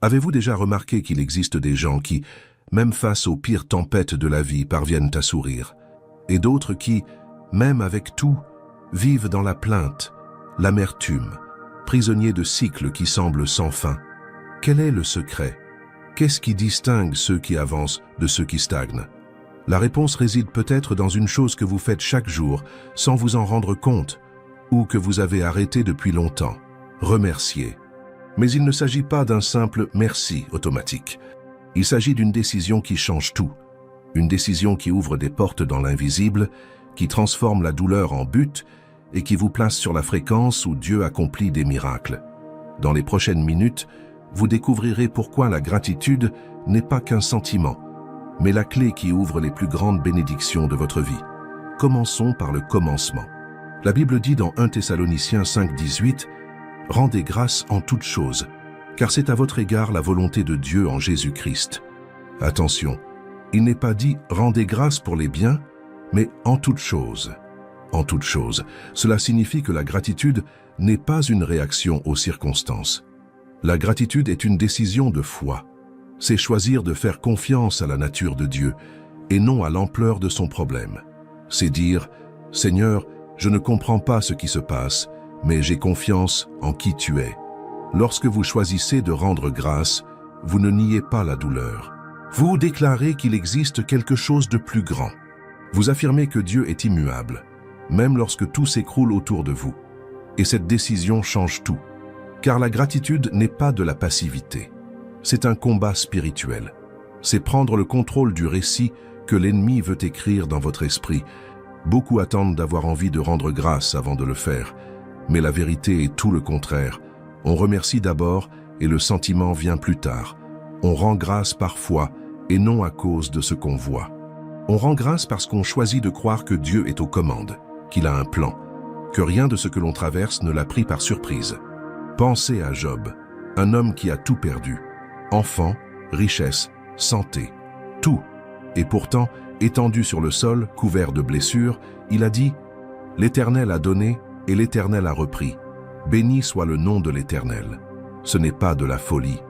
Avez-vous déjà remarqué qu'il existe des gens qui, même face aux pires tempêtes de la vie, parviennent à sourire, et d'autres qui, même avec tout, vivent dans la plainte, l'amertume, prisonniers de cycles qui semblent sans fin? Quel est le secret? Qu'est-ce qui distingue ceux qui avancent de ceux qui stagnent? La réponse réside peut-être dans une chose que vous faites chaque jour sans vous en rendre compte, ou que vous avez arrêté depuis longtemps: remercier. Mais il ne s'agit pas d'un simple merci automatique. Il s'agit d'une décision qui change tout. Une décision qui ouvre des portes dans l'invisible, qui transforme la douleur en but et qui vous place sur la fréquence où Dieu accomplit des miracles. Dans les prochaines minutes, vous découvrirez pourquoi la gratitude n'est pas qu'un sentiment, mais la clé qui ouvre les plus grandes bénédictions de votre vie. Commençons par le commencement. La Bible dit dans 1 Thessaloniciens 5,18 « Rendez grâce en toutes choses, car c'est à votre égard la volonté de Dieu en Jésus-Christ. » Attention, il n'est pas dit « rendez grâce pour les biens », mais « en toutes choses ». En toutes choses, cela signifie que la gratitude n'est pas une réaction aux circonstances. La gratitude est une décision de foi. C'est choisir de faire confiance à la nature de Dieu et non à l'ampleur de son problème. C'est dire « Seigneur, je ne comprends pas ce qui se passe, mais j'ai confiance en qui tu es. » Lorsque vous choisissez de rendre grâce, vous ne niez pas la douleur. Vous déclarez qu'il existe quelque chose de plus grand. Vous affirmez que Dieu est immuable, même lorsque tout s'écroule autour de vous. Et cette décision change tout. Car la gratitude n'est pas de la passivité. C'est un combat spirituel. C'est prendre le contrôle du récit que l'ennemi veut écrire dans votre esprit. Beaucoup attendent d'avoir envie de rendre grâce avant de le faire. Mais la vérité est tout le contraire. On remercie d'abord et le sentiment vient plus tard. On rend grâce par foi et non à cause de ce qu'on voit. On rend grâce parce qu'on choisit de croire que Dieu est aux commandes, qu'il a un plan, que rien de ce que l'on traverse ne l'a pris par surprise. Pensez à Job, un homme qui a tout perdu. Enfants, richesse, santé, tout. Et pourtant, étendu sur le sol, couvert de blessures, il a dit « L'Éternel a donné et l'Éternel a repris. Béni soit le nom de l'Éternel. » Ce n'est pas de la folie,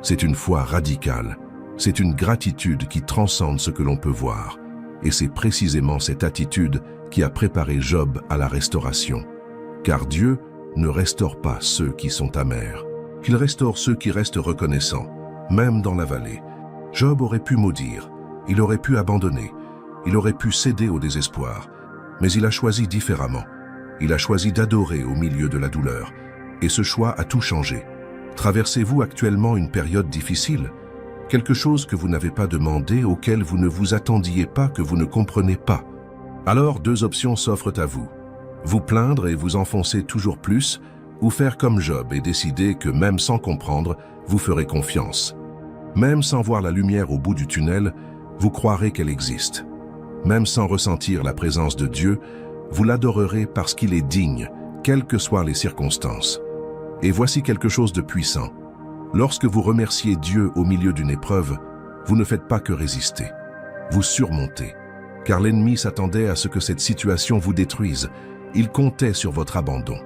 c'est une foi radicale. C'est une gratitude qui transcende ce que l'on peut voir. Et c'est précisément cette attitude qui a préparé Job à la restauration. Car Dieu ne restaure pas ceux qui sont amers. Il restaure ceux qui restent reconnaissants, même dans la vallée. Job aurait pu maudire, il aurait pu abandonner, il aurait pu céder au désespoir. Mais il a choisi différemment. Il a choisi d'adorer au milieu de la douleur. Et ce choix a tout changé. Traversez-vous actuellement une période difficile? Quelque chose que vous n'avez pas demandé, auquel vous ne vous attendiez pas, que vous ne comprenez pas. Alors, deux options s'offrent à vous. Vous plaindre et vous enfoncer toujours plus, ou faire comme Job et décider que même sans comprendre, vous ferez confiance. Même sans voir la lumière au bout du tunnel, vous croirez qu'elle existe. Même sans ressentir la présence de Dieu, vous l'adorerez parce qu'il est digne, quelles que soient les circonstances. Et voici quelque chose de puissant. Lorsque vous remerciez Dieu au milieu d'une épreuve, vous ne faites pas que résister. Vous surmontez. Car l'ennemi s'attendait à ce que cette situation vous détruise. Il comptait sur votre abandon.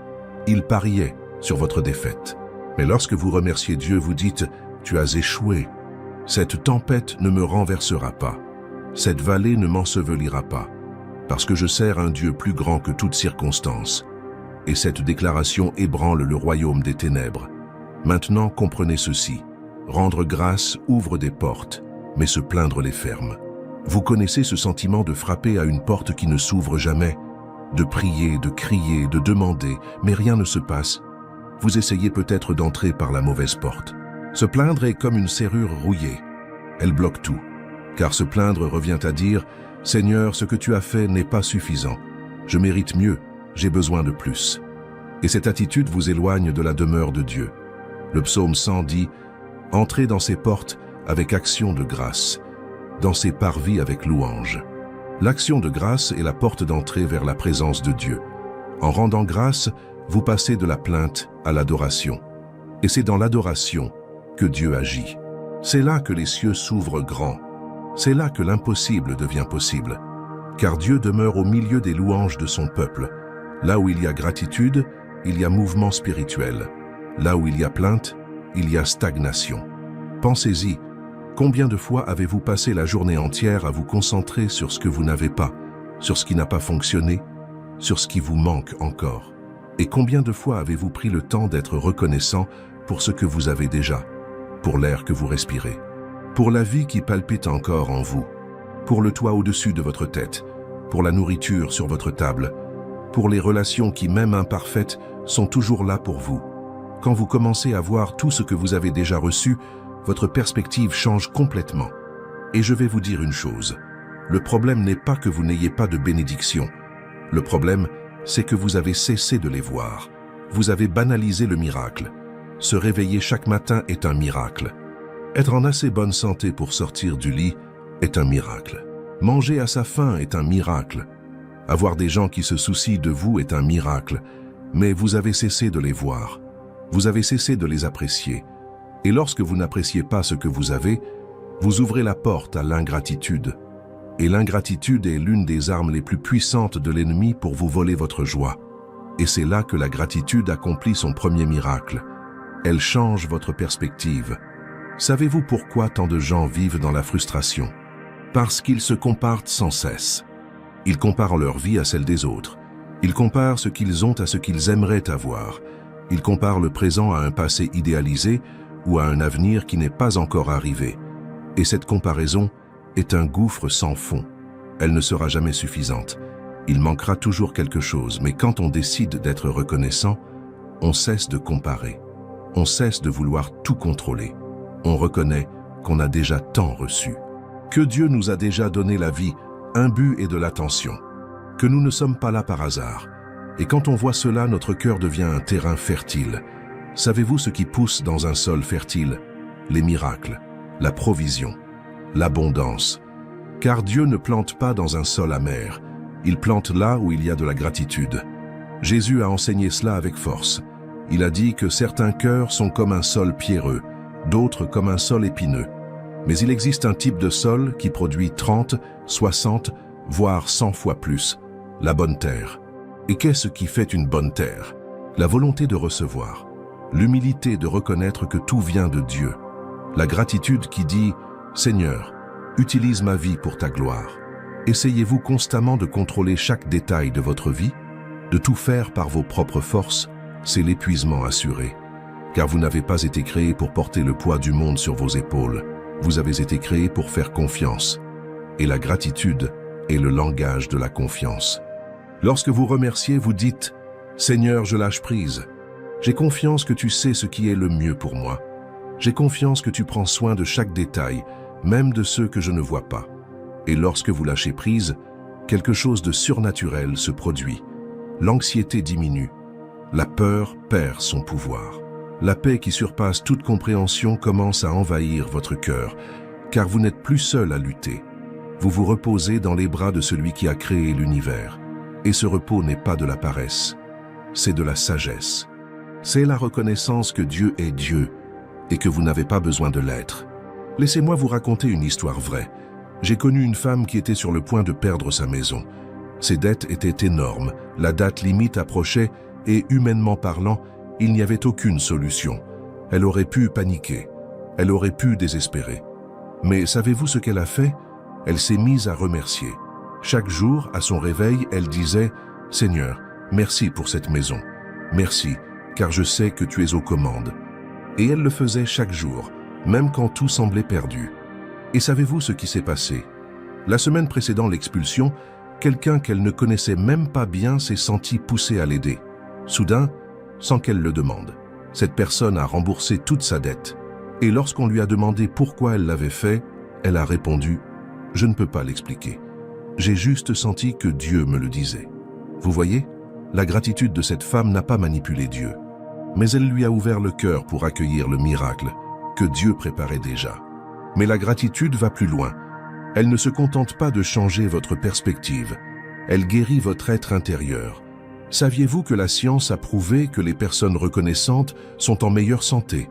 Il pariait sur votre défaite. Mais lorsque vous remerciez Dieu, vous dites « Tu as échoué. Cette tempête ne me renversera pas. Cette vallée ne m'ensevelira pas. Parce que je sers un Dieu plus grand que toute circonstance. » Et cette déclaration ébranle le royaume des ténèbres. Maintenant, comprenez ceci. Rendre grâce ouvre des portes, mais se plaindre les ferme. Vous connaissez ce sentiment de frapper à une porte qui ne s'ouvre jamais, de prier, de crier, de demander, mais rien ne se passe. Vous essayez peut-être d'entrer par la mauvaise porte. Se plaindre est comme une serrure rouillée. Elle bloque tout. Car se plaindre revient à dire « Seigneur, ce que tu as fait n'est pas suffisant. Je mérite mieux, j'ai besoin de plus. » Et cette attitude vous éloigne de la demeure de Dieu. Le psaume 100 dit « Entrez dans ses portes avec action de grâce, dans ses parvis avec louange. » L'action de grâce est la porte d'entrée vers la présence de Dieu. En rendant grâce, vous passez de la plainte à l'adoration. Et c'est dans l'adoration que Dieu agit. C'est là que les cieux s'ouvrent grands. C'est là que l'impossible devient possible. Car Dieu demeure au milieu des louanges de son peuple. Là où il y a gratitude, il y a mouvement spirituel. Là où il y a plainte, il y a stagnation. Pensez-y, combien de fois avez-vous passé la journée entière à vous concentrer sur ce que vous n'avez pas, sur ce qui n'a pas fonctionné, sur ce qui vous manque encore? Et combien de fois avez-vous pris le temps d'être reconnaissant pour ce que vous avez déjà, pour l'air que vous respirez, pour la vie qui palpite encore en vous, pour le toit au-dessus de votre tête, pour la nourriture sur votre table, pour les relations qui, même imparfaites, sont toujours là pour vous? Quand vous commencez à voir tout ce que vous avez déjà reçu, votre perspective change complètement. Et je vais vous dire une chose, le problème n'est pas que vous n'ayez pas de bénédiction. Le problème, c'est que vous avez cessé de les voir. Vous avez banalisé le miracle. Se réveiller chaque matin est un miracle. Être en assez bonne santé pour sortir du lit est un miracle. Manger à sa faim est un miracle. Avoir des gens qui se soucient de vous est un miracle. Mais vous avez cessé de les voir. Vous avez cessé de les apprécier. Et lorsque vous n'appréciez pas ce que vous avez, vous ouvrez la porte à l'ingratitude. Et l'ingratitude est l'une des armes les plus puissantes de l'ennemi pour vous voler votre joie. Et c'est là que la gratitude accomplit son premier miracle. Elle change votre perspective. Savez-vous pourquoi tant de gens vivent dans la frustration? Parce qu'ils se comparent sans cesse. Ils comparent leur vie à celle des autres. Ils comparent ce qu'ils ont à ce qu'ils aimeraient avoir. Ils comparent le présent à un passé idéalisé ou à un avenir qui n'est pas encore arrivé. Et cette comparaison est un gouffre sans fond. Elle ne sera jamais suffisante. Il manquera toujours quelque chose, mais quand on décide d'être reconnaissant, on cesse de comparer. On cesse de vouloir tout contrôler. On reconnaît qu'on a déjà tant reçu. Que Dieu nous a déjà donné la vie, un but et de l'attention. Que nous ne sommes pas là par hasard. Et quand on voit cela, notre cœur devient un terrain fertile. Savez-vous ce qui pousse dans un sol fertile? Les miracles, la provision, l'abondance. Car Dieu ne plante pas dans un sol amer. Il plante là où il y a de la gratitude. Jésus a enseigné cela avec force. Il a dit que certains cœurs sont comme un sol pierreux, d'autres comme un sol épineux. Mais il existe un type de sol qui produit 30, 60, voire 100 fois plus, la bonne terre. Et qu'est-ce qui fait une bonne terre? La volonté de recevoir. L'humilité de reconnaître que tout vient de Dieu. La gratitude qui dit « Seigneur, utilise ma vie pour ta gloire ». Essayez-vous constamment de contrôler chaque détail de votre vie? De tout faire par vos propres forces, c'est l'épuisement assuré. Car vous n'avez pas été créé pour porter le poids du monde sur vos épaules. Vous avez été créé pour faire confiance. Et la gratitude est le langage de la confiance. Lorsque vous remerciez, vous dites « Seigneur, je lâche prise ». J'ai confiance que tu sais ce qui est le mieux pour moi. J'ai confiance que tu prends soin de chaque détail, même de ceux que je ne vois pas. Et lorsque vous lâchez prise, quelque chose de surnaturel se produit. L'anxiété diminue. La peur perd son pouvoir. La paix qui surpasse toute compréhension commence à envahir votre cœur, car vous n'êtes plus seul à lutter. Vous vous reposez dans les bras de celui qui a créé l'univers. Et ce repos n'est pas de la paresse, c'est de la sagesse. C'est la reconnaissance que Dieu est Dieu et que vous n'avez pas besoin de l'être. Laissez-moi vous raconter une histoire vraie. J'ai connu une femme qui était sur le point de perdre sa maison. Ses dettes étaient énormes, la date limite approchait et, humainement parlant, il n'y avait aucune solution. Elle aurait pu paniquer, elle aurait pu désespérer. Mais savez-vous ce qu'elle a fait? Elle s'est mise à remercier. Chaque jour, à son réveil, elle disait « Seigneur, merci pour cette maison. Merci, car je sais que tu es aux commandes. » Et elle le faisait chaque jour, même quand tout semblait perdu. Et savez-vous ce qui s'est passé? La semaine précédant l'expulsion, quelqu'un qu'elle ne connaissait même pas bien s'est senti poussé à l'aider. Soudain, sans qu'elle le demande, cette personne a remboursé toute sa dette. Et lorsqu'on lui a demandé pourquoi elle l'avait fait, elle a répondu « Je ne peux pas l'expliquer. J'ai juste senti que Dieu me le disait. » Vous voyez, la gratitude de cette femme n'a pas manipulé Dieu, mais elle lui a ouvert le cœur pour accueillir le miracle que Dieu préparait déjà. Mais la gratitude va plus loin. Elle ne se contente pas de changer votre perspective, elle guérit votre être intérieur. Saviez-vous que la science a prouvé que les personnes reconnaissantes sont en meilleure santé,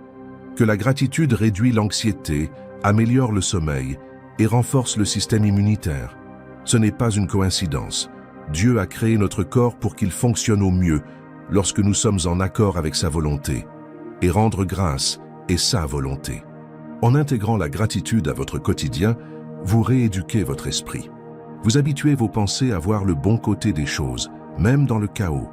que la gratitude réduit l'anxiété, améliore le sommeil et renforce le système immunitaire? Ce n'est pas une coïncidence. Dieu a créé notre corps pour qu'il fonctionne au mieux lorsque nous sommes en accord avec sa volonté. Et rendre grâce est sa volonté. En intégrant la gratitude à votre quotidien, vous rééduquez votre esprit. Vous habituez vos pensées à voir le bon côté des choses, même dans le chaos.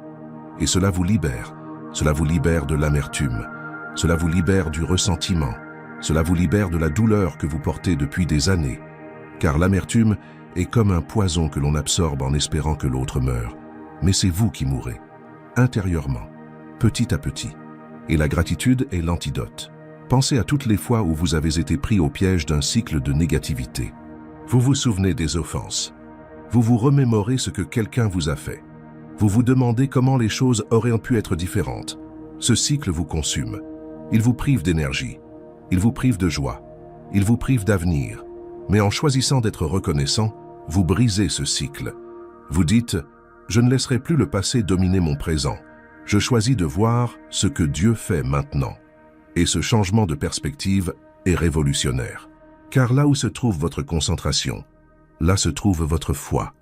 Et cela vous libère. Cela vous libère de l'amertume. Cela vous libère du ressentiment. Cela vous libère de la douleur que vous portez depuis des années. Car l'amertume est comme un poison que l'on absorbe en espérant que l'autre meure. Mais c'est vous qui mourrez, intérieurement, petit à petit. Et la gratitude est l'antidote. Pensez à toutes les fois où vous avez été pris au piège d'un cycle de négativité. Vous vous souvenez des offenses. Vous vous remémorez ce que quelqu'un vous a fait. Vous vous demandez comment les choses auraient pu être différentes. Ce cycle vous consume. Il vous prive d'énergie. Il vous prive de joie. Il vous prive d'avenir. Mais en choisissant d'être reconnaissant, vous brisez ce cycle. Vous dites « Je ne laisserai plus le passé dominer mon présent. Je choisis de voir ce que Dieu fait maintenant. » Et ce changement de perspective est révolutionnaire. Car là où se trouve votre concentration, là se trouve votre foi.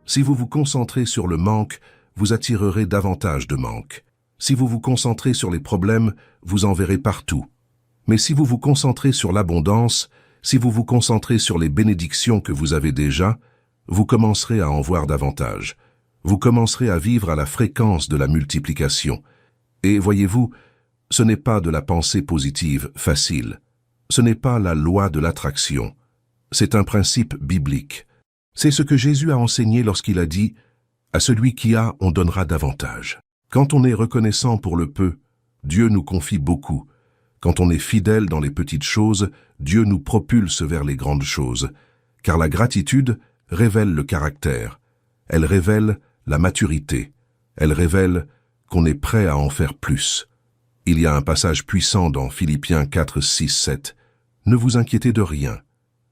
Si vous vous concentrez sur le manque, vous attirerez davantage de manque. Si vous vous concentrez sur les problèmes, vous en verrez partout. Mais si vous vous concentrez sur l'abondance, si vous vous concentrez sur les bénédictions que vous avez déjà, vous commencerez à en voir davantage. Vous commencerez à vivre à la fréquence de la multiplication. Et voyez-vous, ce n'est pas de la pensée positive facile. Ce n'est pas la loi de l'attraction. C'est un principe biblique. C'est ce que Jésus a enseigné lorsqu'il a dit « À celui qui a, on donnera davantage ». Quand on est reconnaissant pour le peu, Dieu nous confie beaucoup. Quand on est fidèle dans les petites choses, Dieu nous propulse vers les grandes choses. Car la gratitude révèle le caractère. Elle révèle la maturité. Elle révèle qu'on est prêt à en faire plus. Il y a un passage puissant dans Philippiens 4, 6, 7. « Ne vous inquiétez de rien,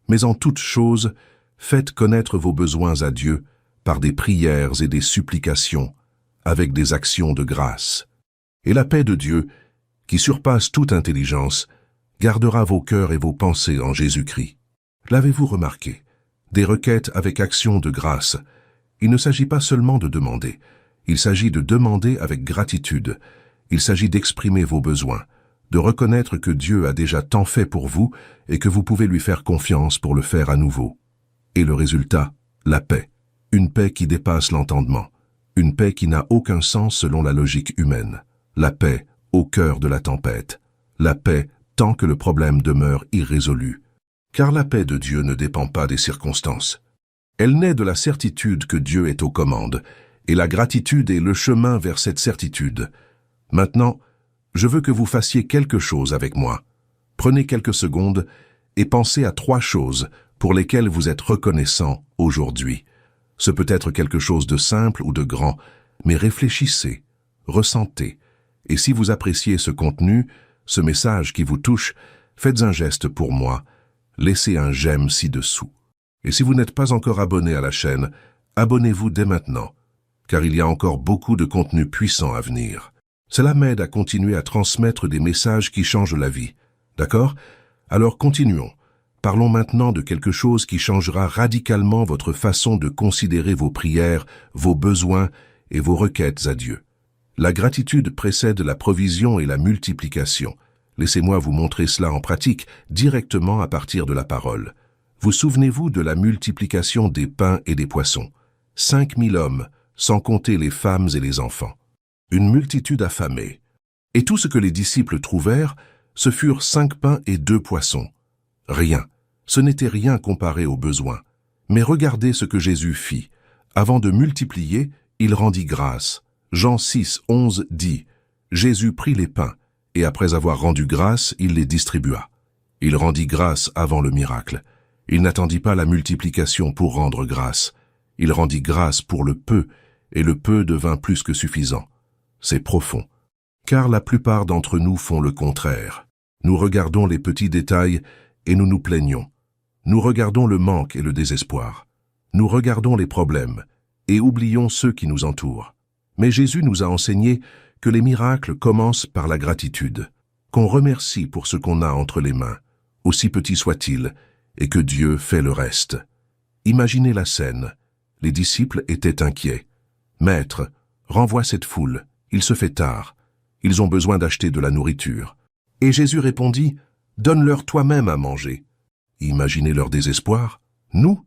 mais en toute chose, faites connaître vos besoins à Dieu par des prières et des supplications, avec des actions de grâce. Et la paix de Dieu, qui surpasse toute intelligence, gardera vos cœurs et vos pensées en Jésus-Christ. » L'avez-vous remarqué? Des requêtes avec action de grâce. Il ne s'agit pas seulement de demander, il s'agit de demander avec gratitude. Il s'agit d'exprimer vos besoins, de reconnaître que Dieu a déjà tant fait pour vous et que vous pouvez lui faire confiance pour le faire à nouveau. Et le résultat, la paix. Une paix qui dépasse l'entendement. Une paix qui n'a aucun sens selon la logique humaine. La paix au cœur de la tempête. La paix tant que le problème demeure irrésolu. Car la paix de Dieu ne dépend pas des circonstances. Elle naît de la certitude que Dieu est aux commandes, et la gratitude est le chemin vers cette certitude. Maintenant, je veux que vous fassiez quelque chose avec moi. Prenez quelques secondes et pensez à 3 choses pour lesquelles vous êtes reconnaissant aujourd'hui. Ce peut être quelque chose de simple ou de grand, mais réfléchissez, ressentez. Et si vous appréciez ce contenu, ce message qui vous touche, faites un geste pour moi. Laissez un j'aime ci-dessous. Et si vous n'êtes pas encore abonné à la chaîne, abonnez-vous dès maintenant, car il y a encore beaucoup de contenu puissant à venir. Cela m'aide à continuer à transmettre des messages qui changent la vie. D'accord? Alors continuons. Parlons maintenant de quelque chose qui changera radicalement votre façon de considérer vos prières, vos besoins et vos requêtes à Dieu. La gratitude précède la provision et la multiplication. Laissez-moi vous montrer cela en pratique, directement à partir de la parole. Vous souvenez-vous de la multiplication des pains et des poissons? 5000 hommes, sans compter les femmes et les enfants. Une multitude affamée. Et tout ce que les disciples trouvèrent, ce furent 5 pains et 2 poissons. Rien. Ce n'était rien comparé aux besoins. Mais regardez ce que Jésus fit. Avant de multiplier, il rendit grâce. Jean 6, 11 dit « Jésus prit les pains, et après avoir rendu grâce, il les distribua. Il rendit grâce avant le miracle. Il n'attendit pas la multiplication pour rendre grâce. Il rendit grâce pour le peu, et le peu devint plus que suffisant. » C'est profond. Car la plupart d'entre nous font le contraire. Nous regardons les petits détails et nous nous plaignons. Nous regardons le manque et le désespoir. Nous regardons les problèmes et oublions ceux qui nous entourent. Mais Jésus nous a enseigné que les miracles commencent par la gratitude, qu'on remercie pour ce qu'on a entre les mains, aussi petit soit-il, et que Dieu fait le reste. Imaginez la scène. Les disciples étaient inquiets. « Maître, renvoie cette foule. Il se fait tard. Ils ont besoin d'acheter de la nourriture. » Et Jésus répondit, « Donne-leur toi-même à manger. » Imaginez leur désespoir. « Nous?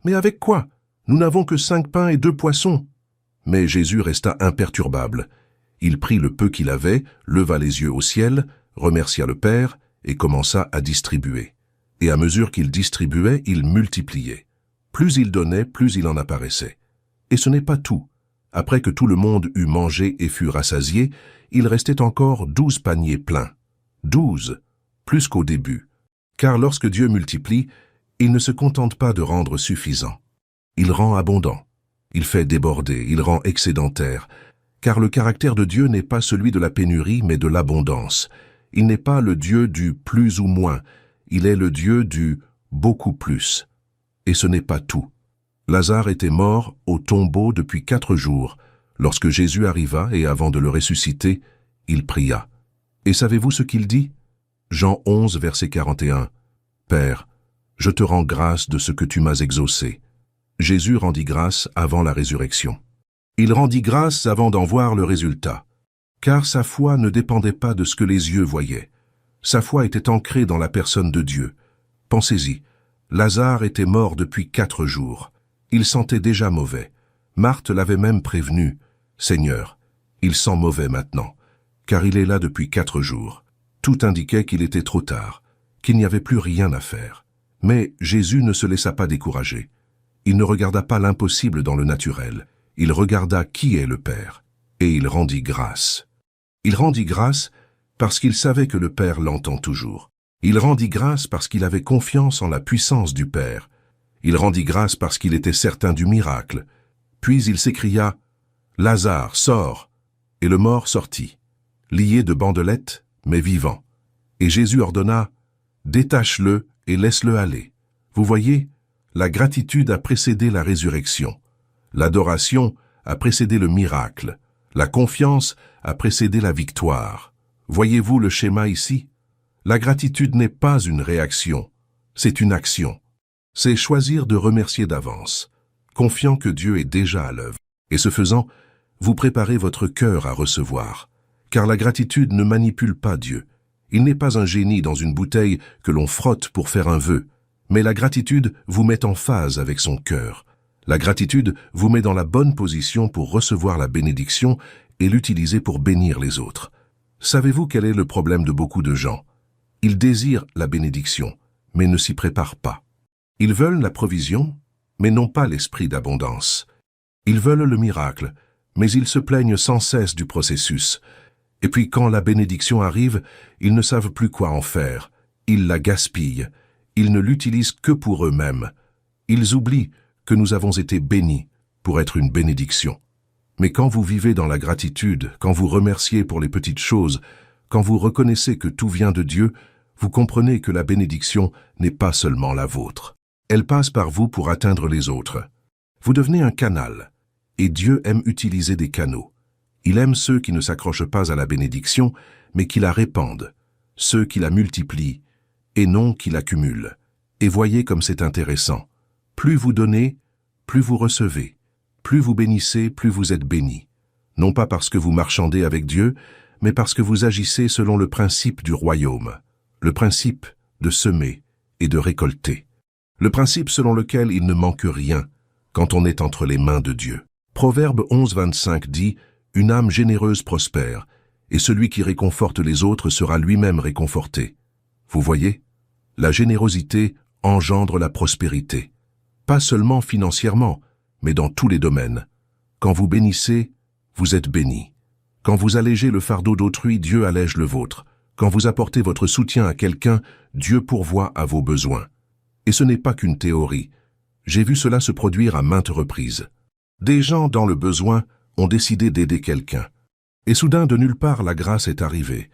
Mais avec quoi? Nous n'avons que 5 pains et 2 poissons. » Mais Jésus resta imperturbable. Il prit le peu qu'il avait, leva les yeux au ciel, remercia le Père et commença à distribuer. Et à mesure qu'il distribuait, il multipliait. Plus il donnait, plus il en apparaissait. Et ce n'est pas tout. Après que tout le monde eut mangé et fut rassasié, il restait encore 12 paniers pleins. 12, plus qu'au début. Car lorsque Dieu multiplie, il ne se contente pas de rendre suffisant. Il rend abondant. Il fait déborder, il rend excédentaire. Car le caractère de Dieu n'est pas celui de la pénurie, mais de l'abondance. Il n'est pas le Dieu du plus ou moins, il est le Dieu du beaucoup plus. Et ce n'est pas tout. Lazare était mort au tombeau depuis 4 jours. Lorsque Jésus arriva et avant de le ressusciter, il pria. Et savez-vous ce qu'il dit? Jean 11, verset 41. « Père, je te rends grâce de ce que tu m'as exaucé. » Jésus rendit grâce avant la résurrection. Il rendit grâce avant d'en voir le résultat. Car sa foi ne dépendait pas de ce que les yeux voyaient. Sa foi était ancrée dans la personne de Dieu. Pensez-y, Lazare était mort depuis 4 jours. Il sentait déjà mauvais. Marthe l'avait même prévenu. « Seigneur, il sent mauvais maintenant, car il est là depuis 4 jours. » Tout indiquait qu'il était trop tard, qu'il n'y avait plus rien à faire. Mais Jésus ne se laissa pas décourager. Il ne regarda pas l'impossible dans le naturel. Il regarda qui est le Père, et il rendit grâce. Il rendit grâce parce qu'il savait que le Père l'entend toujours. Il rendit grâce parce qu'il avait confiance en la puissance du Père. Il rendit grâce parce qu'il était certain du miracle. Puis il s'écria « Lazare, sors !» Et le mort sortit, lié de bandelettes, mais vivant. Et Jésus ordonna « Détache-le et laisse-le aller. » Vous voyez, la gratitude a précédé la résurrection. L'adoration a précédé le miracle. La confiance a précédé la victoire. Voyez-vous le schéma ici? La gratitude n'est pas une réaction, c'est une action. C'est choisir de remercier d'avance, confiant que Dieu est déjà à l'œuvre. Et ce faisant, vous préparez votre cœur à recevoir. Car la gratitude ne manipule pas Dieu. Il n'est pas un génie dans une bouteille que l'on frotte pour faire un vœu. Mais la gratitude vous met en phase avec son cœur. La gratitude vous met dans la bonne position pour recevoir la bénédiction et l'utiliser pour bénir les autres. Savez-vous quel est le problème de beaucoup de gens? Ils désirent la bénédiction, mais ne s'y préparent pas. Ils veulent la provision, mais n'ont pas l'esprit d'abondance. Ils veulent le miracle, mais ils se plaignent sans cesse du processus. Et puis quand la bénédiction arrive, ils ne savent plus quoi en faire. Ils la gaspillent. Ils ne l'utilisent que pour eux-mêmes. Ils oublient que nous avons été bénis pour être une bénédiction. Mais quand vous vivez dans la gratitude, quand vous remerciez pour les petites choses, quand vous reconnaissez que tout vient de Dieu, vous comprenez que la bénédiction n'est pas seulement la vôtre. Elle passe par vous pour atteindre les autres. Vous devenez un canal, et Dieu aime utiliser des canaux. Il aime ceux qui ne s'accrochent pas à la bénédiction, mais qui la répandent, ceux qui la multiplient, et non qui l'accumulent. Et voyez comme c'est intéressant. Plus vous donnez, plus vous recevez. Plus vous bénissez, plus vous êtes bénis. Non pas parce que vous marchandez avec Dieu, mais parce que vous agissez selon le principe du royaume, le principe de semer et de récolter. Le principe selon lequel il ne manque rien quand on est entre les mains de Dieu. Proverbe 11, 25 dit « Une âme généreuse prospère, et celui qui réconforte les autres sera lui-même réconforté. » Vous voyez, la générosité engendre la prospérité. Pas seulement financièrement, mais dans tous les domaines. Quand vous bénissez, vous êtes bénis. Quand vous allégez le fardeau d'autrui, Dieu allège le vôtre. Quand vous apportez votre soutien à quelqu'un, Dieu pourvoit à vos besoins. Et ce n'est pas qu'une théorie. J'ai vu cela se produire à maintes reprises. Des gens dans le besoin ont décidé d'aider quelqu'un. Et soudain, de nulle part, la grâce est arrivée,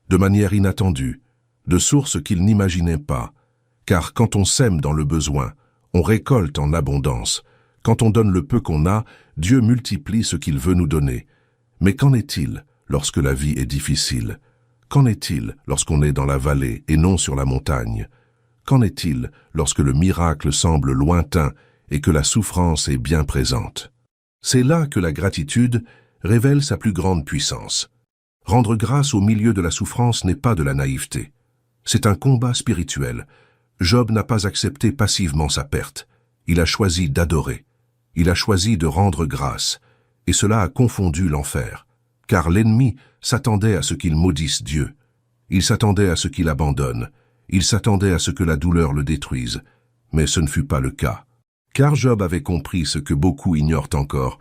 de manière inattendue, de sources qu'ils n'imaginaient pas. Car quand on sème dans le besoin, on récolte en abondance. Quand on donne le peu qu'on a, Dieu multiplie ce qu'il veut nous donner. Mais qu'en est-il lorsque la vie est difficile? Qu'en est-il lorsqu'on est dans la vallée et non sur la montagne? Qu'en est-il lorsque le miracle semble lointain et que la souffrance est bien présente? C'est là que la gratitude révèle sa plus grande puissance. Rendre grâce au milieu de la souffrance n'est pas de la naïveté. C'est un combat spirituel. Job n'a pas accepté passivement sa perte. Il a choisi d'adorer. Il a choisi de rendre grâce. Et cela a confondu l'enfer. Car l'ennemi s'attendait à ce qu'il maudisse Dieu. Il s'attendait à ce qu'il abandonne. Il s'attendait à ce que la douleur le détruise. Mais ce ne fut pas le cas. Car Job avait compris ce que beaucoup ignorent encore.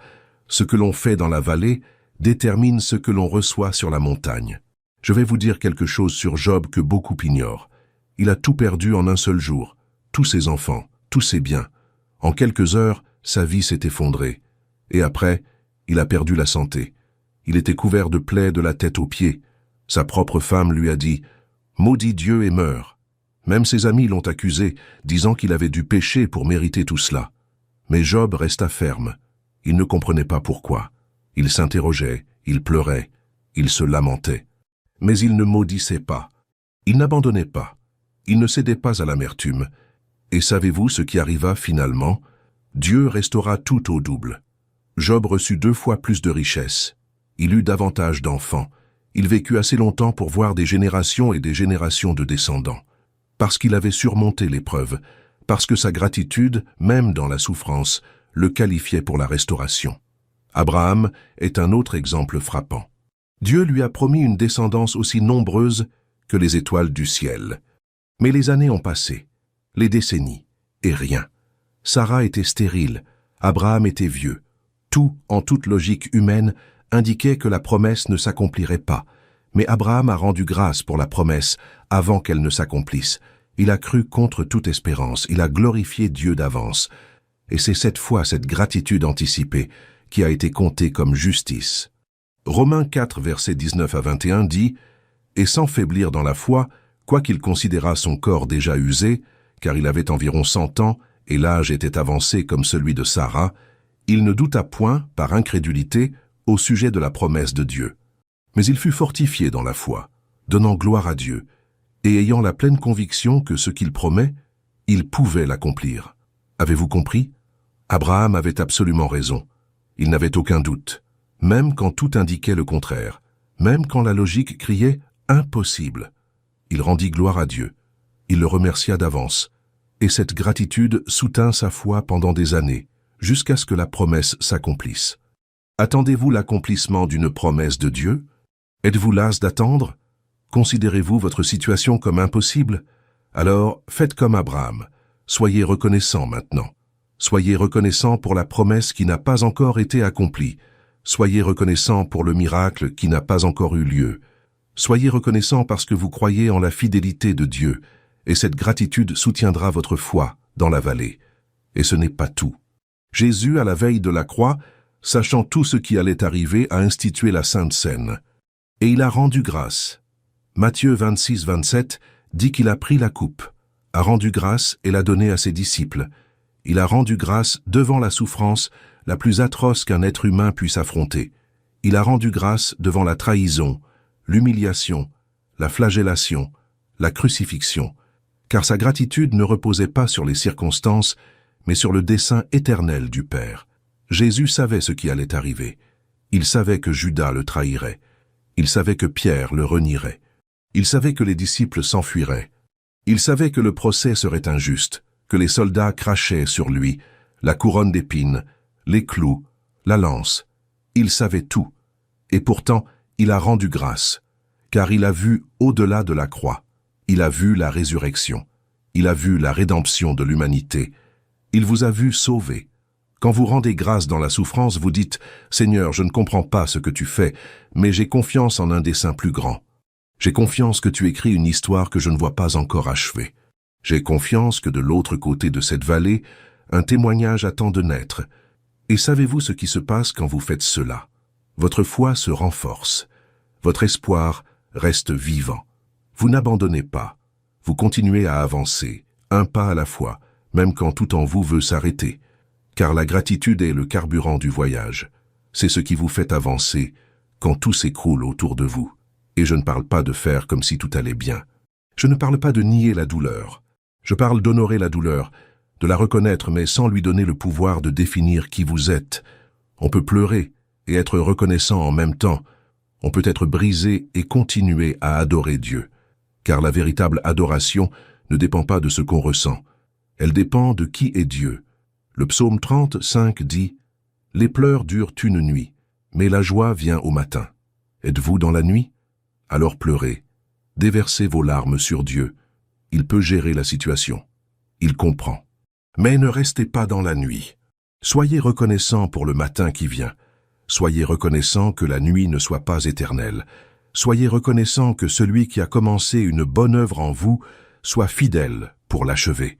Ce que l'on fait dans la vallée détermine ce que l'on reçoit sur la montagne. Je vais vous dire quelque chose sur Job que beaucoup ignorent. Il a tout perdu en un seul jour. Tous ses enfants, tous ses biens. En quelques heures, sa vie s'est effondrée. Et après, il a perdu la santé. Il était couvert de plaies de la tête aux pieds. Sa propre femme lui a dit « Maudis Dieu et meurs ». Même ses amis l'ont accusé, disant qu'il avait dû pécher pour mériter tout cela. Mais Job resta ferme. Il ne comprenait pas pourquoi. Il s'interrogeait, il pleurait, il se lamentait. Mais il ne maudissait pas. Il n'abandonnait pas. Il ne cédait pas à l'amertume. Et savez-vous ce qui arriva finalement? Dieu restaura tout au double. Job reçut 2 fois plus de richesses. Il eut davantage d'enfants. Il vécut assez longtemps pour voir des générations et des générations de descendants. Parce qu'il avait surmonté l'épreuve, parce que sa gratitude, même dans la souffrance, le qualifiait pour la restauration. Abraham est un autre exemple frappant. Dieu lui a promis une descendance aussi nombreuse que les étoiles du ciel. Mais les années ont passé, les décennies, et rien. Sarah était stérile, Abraham était vieux. Tout, en toute logique humaine, indiquait que la promesse ne s'accomplirait pas. Mais Abraham a rendu grâce pour la promesse avant qu'elle ne s'accomplisse. Il a cru contre toute espérance, il a glorifié Dieu d'avance. Et c'est cette fois cette gratitude anticipée qui a été comptée comme justice. Romains 4, versets 19 à 21 dit « Et sans faiblir dans la foi, quoiqu'il considérât son corps déjà usé, car il avait environ 100 ans, et l'âge était avancé comme celui de Sarah, il ne douta point, par incrédulité, au sujet de la promesse de Dieu. Mais il fut fortifié dans la foi, donnant gloire à Dieu, et ayant la pleine conviction que ce qu'il promet, il pouvait l'accomplir. Avez-vous compris? Abraham avait absolument raison. Il n'avait aucun doute, même quand tout indiquait le contraire, même quand la logique criait « impossible ». Il rendit gloire à Dieu. Il le remercia d'avance. Et cette gratitude soutint sa foi pendant des années, jusqu'à ce que la promesse s'accomplisse. Attendez-vous l'accomplissement d'une promesse de Dieu? Êtes-vous las d'attendre? Considérez-vous votre situation comme impossible? Alors, faites comme Abraham. Soyez reconnaissant maintenant. Soyez reconnaissant pour la promesse qui n'a pas encore été accomplie. Soyez reconnaissant pour le miracle qui n'a pas encore eu lieu. Soyez reconnaissant parce que vous croyez en la fidélité de Dieu, et cette gratitude soutiendra votre foi dans la vallée. Et ce n'est pas tout. Jésus, à la veille de la croix, sachant tout ce qui allait arriver, a institué la Sainte Seine. Et il a rendu grâce. Matthieu 26, 27 dit qu'il a pris la coupe, a rendu grâce et l'a donnée à ses disciples. Il a rendu grâce devant la souffrance la plus atroce qu'un être humain puisse affronter. Il a rendu grâce devant la trahison, l'humiliation, la flagellation, la crucifixion, car sa gratitude ne reposait pas sur les circonstances, mais sur le dessein éternel du Père. Jésus savait ce qui allait arriver. Il savait que Judas le trahirait. Il savait que Pierre le renierait. Il savait que les disciples s'enfuiraient. Il savait que le procès serait injuste, que les soldats crachaient sur lui, la couronne d'épines, les clous, la lance. Il savait tout. Et pourtant, il a rendu grâce, car il a vu au-delà de la croix. Il a vu la résurrection. Il a vu la rédemption de l'humanité. Il vous a vu sauvé. Quand vous rendez grâce dans la souffrance, vous dites « Seigneur, je ne comprends pas ce que tu fais, mais j'ai confiance en un dessein plus grand. J'ai confiance que tu écris une histoire que je ne vois pas encore achevée. J'ai confiance que de l'autre côté de cette vallée, un témoignage attend de naître. Et savez-vous ce qui se passe quand vous faites cela? Votre foi se renforce. Votre espoir reste vivant. Vous n'abandonnez pas. Vous continuez à avancer, un pas à la fois, même quand tout en vous veut s'arrêter. Car la gratitude est le carburant du voyage. C'est ce qui vous fait avancer quand tout s'écroule autour de vous. Et je ne parle pas de faire comme si tout allait bien. Je ne parle pas de nier la douleur. Je parle d'honorer la douleur, de la reconnaître mais sans lui donner le pouvoir de définir qui vous êtes. On peut pleurer et être reconnaissant en même temps. On peut être brisé et continuer à adorer Dieu. car la véritable adoration ne dépend pas de ce qu'on ressent. Elle dépend de qui est Dieu. Le psaume 35 dit « Les pleurs durent une nuit, mais la joie vient au matin. Êtes-vous dans la nuit? Alors pleurez. Déversez vos larmes sur Dieu. Il peut gérer la situation. Il comprend. Mais ne restez pas dans la nuit. Soyez reconnaissants pour le matin qui vient. Soyez reconnaissants que la nuit ne soit pas éternelle. Soyez reconnaissants que celui qui a commencé une bonne œuvre en vous soit fidèle pour l'achever.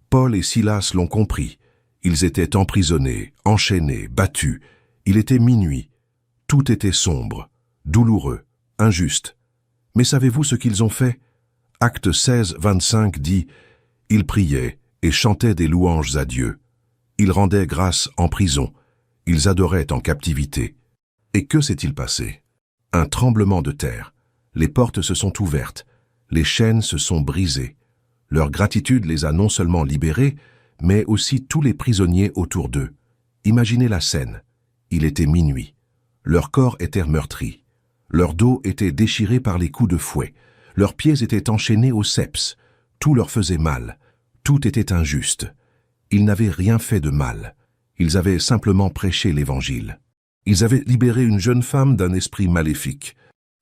Paul et Silas l'ont compris. Ils étaient emprisonnés, enchaînés, battus. Il était minuit. Tout était sombre, douloureux, injuste. Mais savez-vous ce qu'ils ont fait? Acte 16, 25 dit « Ils priaient et chantaient des louanges à Dieu. Ils rendaient grâce en prison. Ils adoraient en captivité. » Et que s'est-il passé? Un tremblement de terre. Les portes se sont ouvertes. Les chaînes se sont brisées. Leur gratitude les a non seulement libérés, mais aussi tous les prisonniers autour d'eux. Imaginez la scène. Il était minuit. Leurs corps étaient meurtris. Leur dos était déchiré par les coups de fouet. Leurs pieds étaient enchaînés aux ceps. Tout leur faisait mal. Tout était injuste. Ils n'avaient rien fait de mal. Ils avaient simplement prêché l'Évangile. Ils avaient libéré une jeune femme d'un esprit maléfique.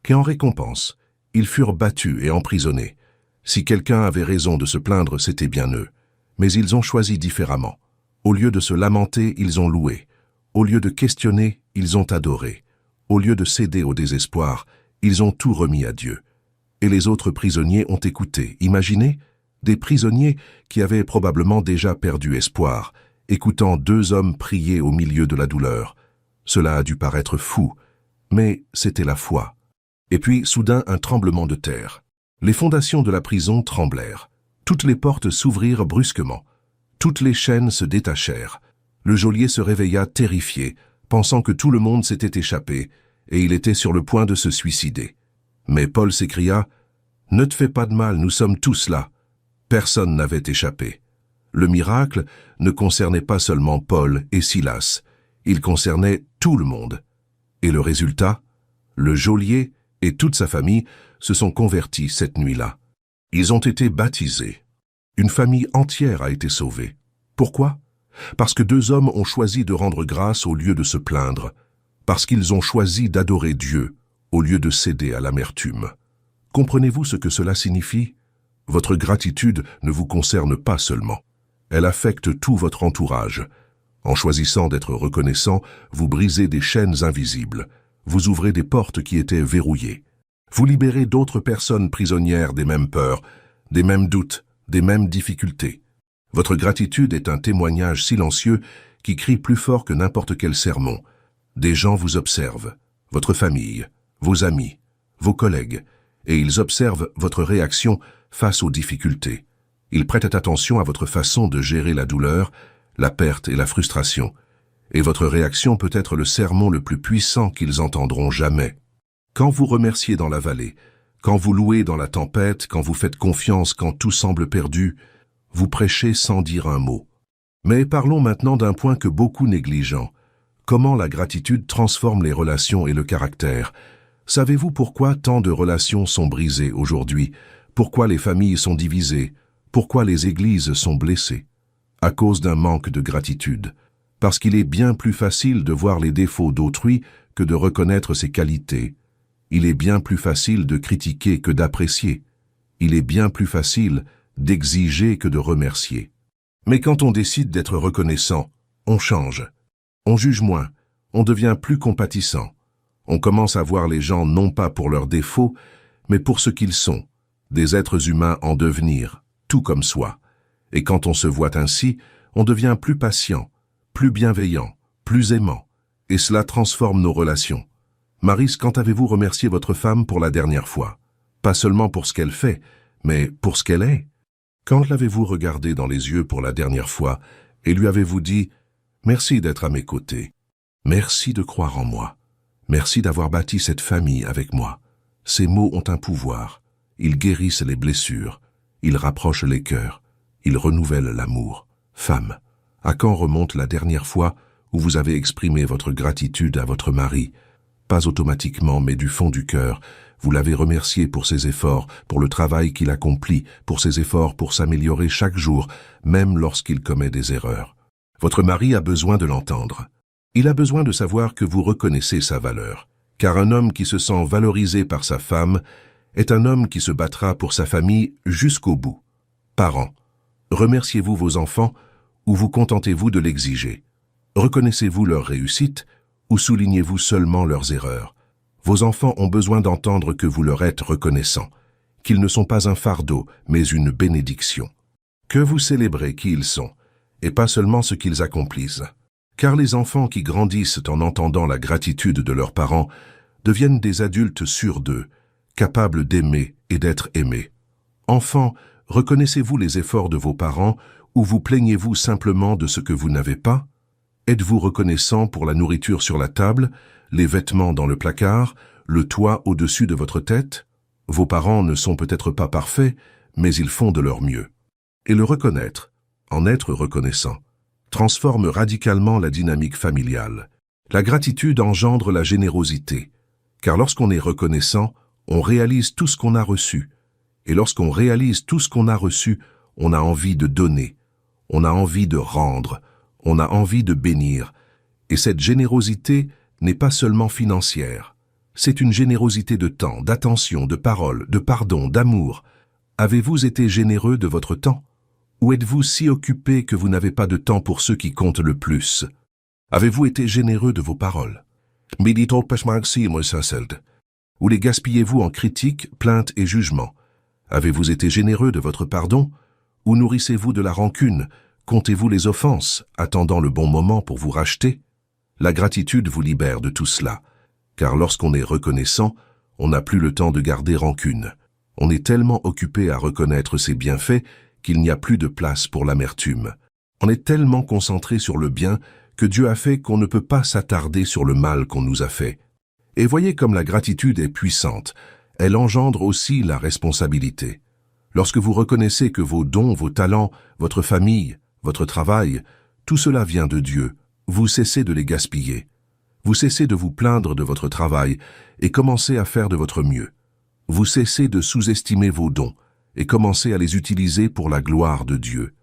Qu'en récompense, ils furent battus et emprisonnés. Si quelqu'un avait raison de se plaindre, c'était bien eux. Mais ils ont choisi différemment. Au lieu de se lamenter, ils ont loué. Au lieu de questionner, ils ont adoré. Au lieu de céder au désespoir, ils ont tout remis à Dieu. Et les autres prisonniers ont écouté. Imaginez, des prisonniers qui avaient probablement déjà perdu espoir, écoutant deux hommes prier au milieu de la douleur. Cela a dû paraître fou, mais c'était la foi. Et puis, soudain, un tremblement de terre. Les fondations de la prison tremblèrent. Toutes les portes s'ouvrirent brusquement. Toutes les chaînes se détachèrent. Le geôlier se réveilla terrifié, pensant que tout le monde s'était échappé, et il était sur le point de se suicider. Mais Paul s'écria « Ne te fais pas de mal, nous sommes tous là. » Personne n'avait échappé. Le miracle ne concernait pas seulement Paul et Silas, il concernait tout le monde. Et le résultat? Le geôlier et toute sa famille se sont convertis cette nuit-là. Ils ont été baptisés. Une famille entière a été sauvée. Pourquoi? Parce que deux hommes ont choisi de rendre grâce au lieu de se plaindre. Parce qu'ils ont choisi d'adorer Dieu au lieu de céder à l'amertume. Comprenez-vous ce que cela signifie? Votre gratitude ne vous concerne pas seulement. Elle affecte tout votre entourage. En choisissant d'être reconnaissant, vous brisez des chaînes invisibles. Vous ouvrez des portes qui étaient verrouillées. Vous libérez d'autres personnes prisonnières des mêmes peurs, des mêmes doutes, des mêmes difficultés. Votre gratitude est un témoignage silencieux qui crie plus fort que n'importe quel sermon. Des gens vous observent, votre famille, vos amis, vos collègues, et ils observent votre réaction face aux difficultés. Ils prêtent attention à votre façon de gérer la douleur, la perte et la frustration. Et votre réaction peut être le sermon le plus puissant qu'ils entendront jamais. Quand vous remerciez dans la vallée, quand vous louez dans la tempête, quand vous faites confiance quand tout semble perdu, vous prêchez sans dire un mot. Mais parlons maintenant d'un point que beaucoup négligent. Comment la gratitude transforme les relations et le caractère. Savez-vous pourquoi tant de relations sont brisées aujourd'hui? Pourquoi les familles sont divisées? Pourquoi les églises sont blessées? À cause d'un manque de gratitude. Parce qu'il est bien plus facile de voir les défauts d'autrui que de reconnaître ses qualités. Il est bien plus facile de critiquer que d'apprécier. Il est bien plus facile d'exiger que de remercier. Mais quand on décide d'être reconnaissant, on change. On juge moins, on devient plus compatissant. On commence à voir les gens non pas pour leurs défauts, mais pour ce qu'ils sont, des êtres humains en devenir, tout comme soi. Et quand on se voit ainsi, on devient plus patient, plus bienveillant, plus aimant, et cela transforme nos relations. Maris, quand avez-vous remercié votre femme pour la dernière fois? Pas seulement pour ce qu'elle fait, mais pour ce qu'elle est. Quand l'avez-vous regardée dans les yeux pour la dernière fois et lui avez-vous dit « Merci d'être à mes côtés. Merci de croire en moi. Merci d'avoir bâti cette famille avec moi. » Ces mots ont un pouvoir. Ils guérissent les blessures. Ils rapprochent les cœurs. Ils renouvellent l'amour. Femme, à quand remonte la dernière fois où vous avez exprimé votre gratitude à votre mari? Pas automatiquement, mais du fond du cœur. Vous l'avez remercié pour ses efforts, pour le travail qu'il accomplit, pour ses efforts pour s'améliorer chaque jour, même lorsqu'il commet des erreurs. Votre mari a besoin de l'entendre. Il a besoin de savoir que vous reconnaissez sa valeur, car un homme qui se sent valorisé par sa femme est un homme qui se battra pour sa famille jusqu'au bout. Parents, remerciez-vous vos enfants ou vous contentez-vous de l'exiger? Reconnaissez-vous leur réussite ou soulignez-vous seulement leurs erreurs? Vos enfants ont besoin d'entendre que vous leur êtes reconnaissants, qu'ils ne sont pas un fardeau, mais une bénédiction. Que vous célébrez qui ils sont, et pas seulement ce qu'ils accomplissent. Car les enfants qui grandissent en entendant la gratitude de leurs parents deviennent des adultes sûrs d'eux, capables d'aimer et d'être aimés. Enfants, reconnaissez-vous les efforts de vos parents ou vous plaignez-vous simplement de ce que vous n'avez pas? Êtes-vous reconnaissant pour la nourriture sur la table, les vêtements dans le placard, le toit au-dessus de votre tête? Vos parents ne sont peut-être pas parfaits, mais ils font de leur mieux. Et le reconnaître, en être reconnaissant, transforme radicalement la dynamique familiale. La gratitude engendre la générosité, car lorsqu'on est reconnaissant, on réalise tout ce qu'on a reçu. Et lorsqu'on réalise tout ce qu'on a reçu, on a envie de donner, on a envie de rendre, on a envie de bénir. Et cette générosité n'est pas seulement financière. C'est une générosité de temps, d'attention, de parole, de pardon, d'amour. Avez-vous été généreux de votre temps? Ou êtes-vous si occupé que vous n'avez pas de temps pour ceux qui comptent le plus? Avez-vous été généreux de vos paroles? Ou les gaspillez-vous en critiques, plaintes et jugements? Avez-vous été généreux de votre pardon? Ou nourrissez-vous de la rancune? Comptez-vous les offenses, attendant le bon moment pour vous racheter? La gratitude vous libère de tout cela, car lorsqu'on est reconnaissant, on n'a plus le temps de garder rancune. On est tellement occupé à reconnaître ses bienfaits qu'il n'y a plus de place pour l'amertume. On est tellement concentré sur le bien que Dieu a fait qu'on ne peut pas s'attarder sur le mal qu'on nous a fait. Et voyez comme la gratitude est puissante, elle engendre aussi la responsabilité. Lorsque vous reconnaissez que vos dons, vos talents, votre famille, votre travail, tout cela vient de Dieu, vous cessez de les gaspiller. Vous cessez de vous plaindre de votre travail et commencez à faire de votre mieux. Vous cessez de sous-estimer vos dons et commencez à les utiliser pour la gloire de Dieu.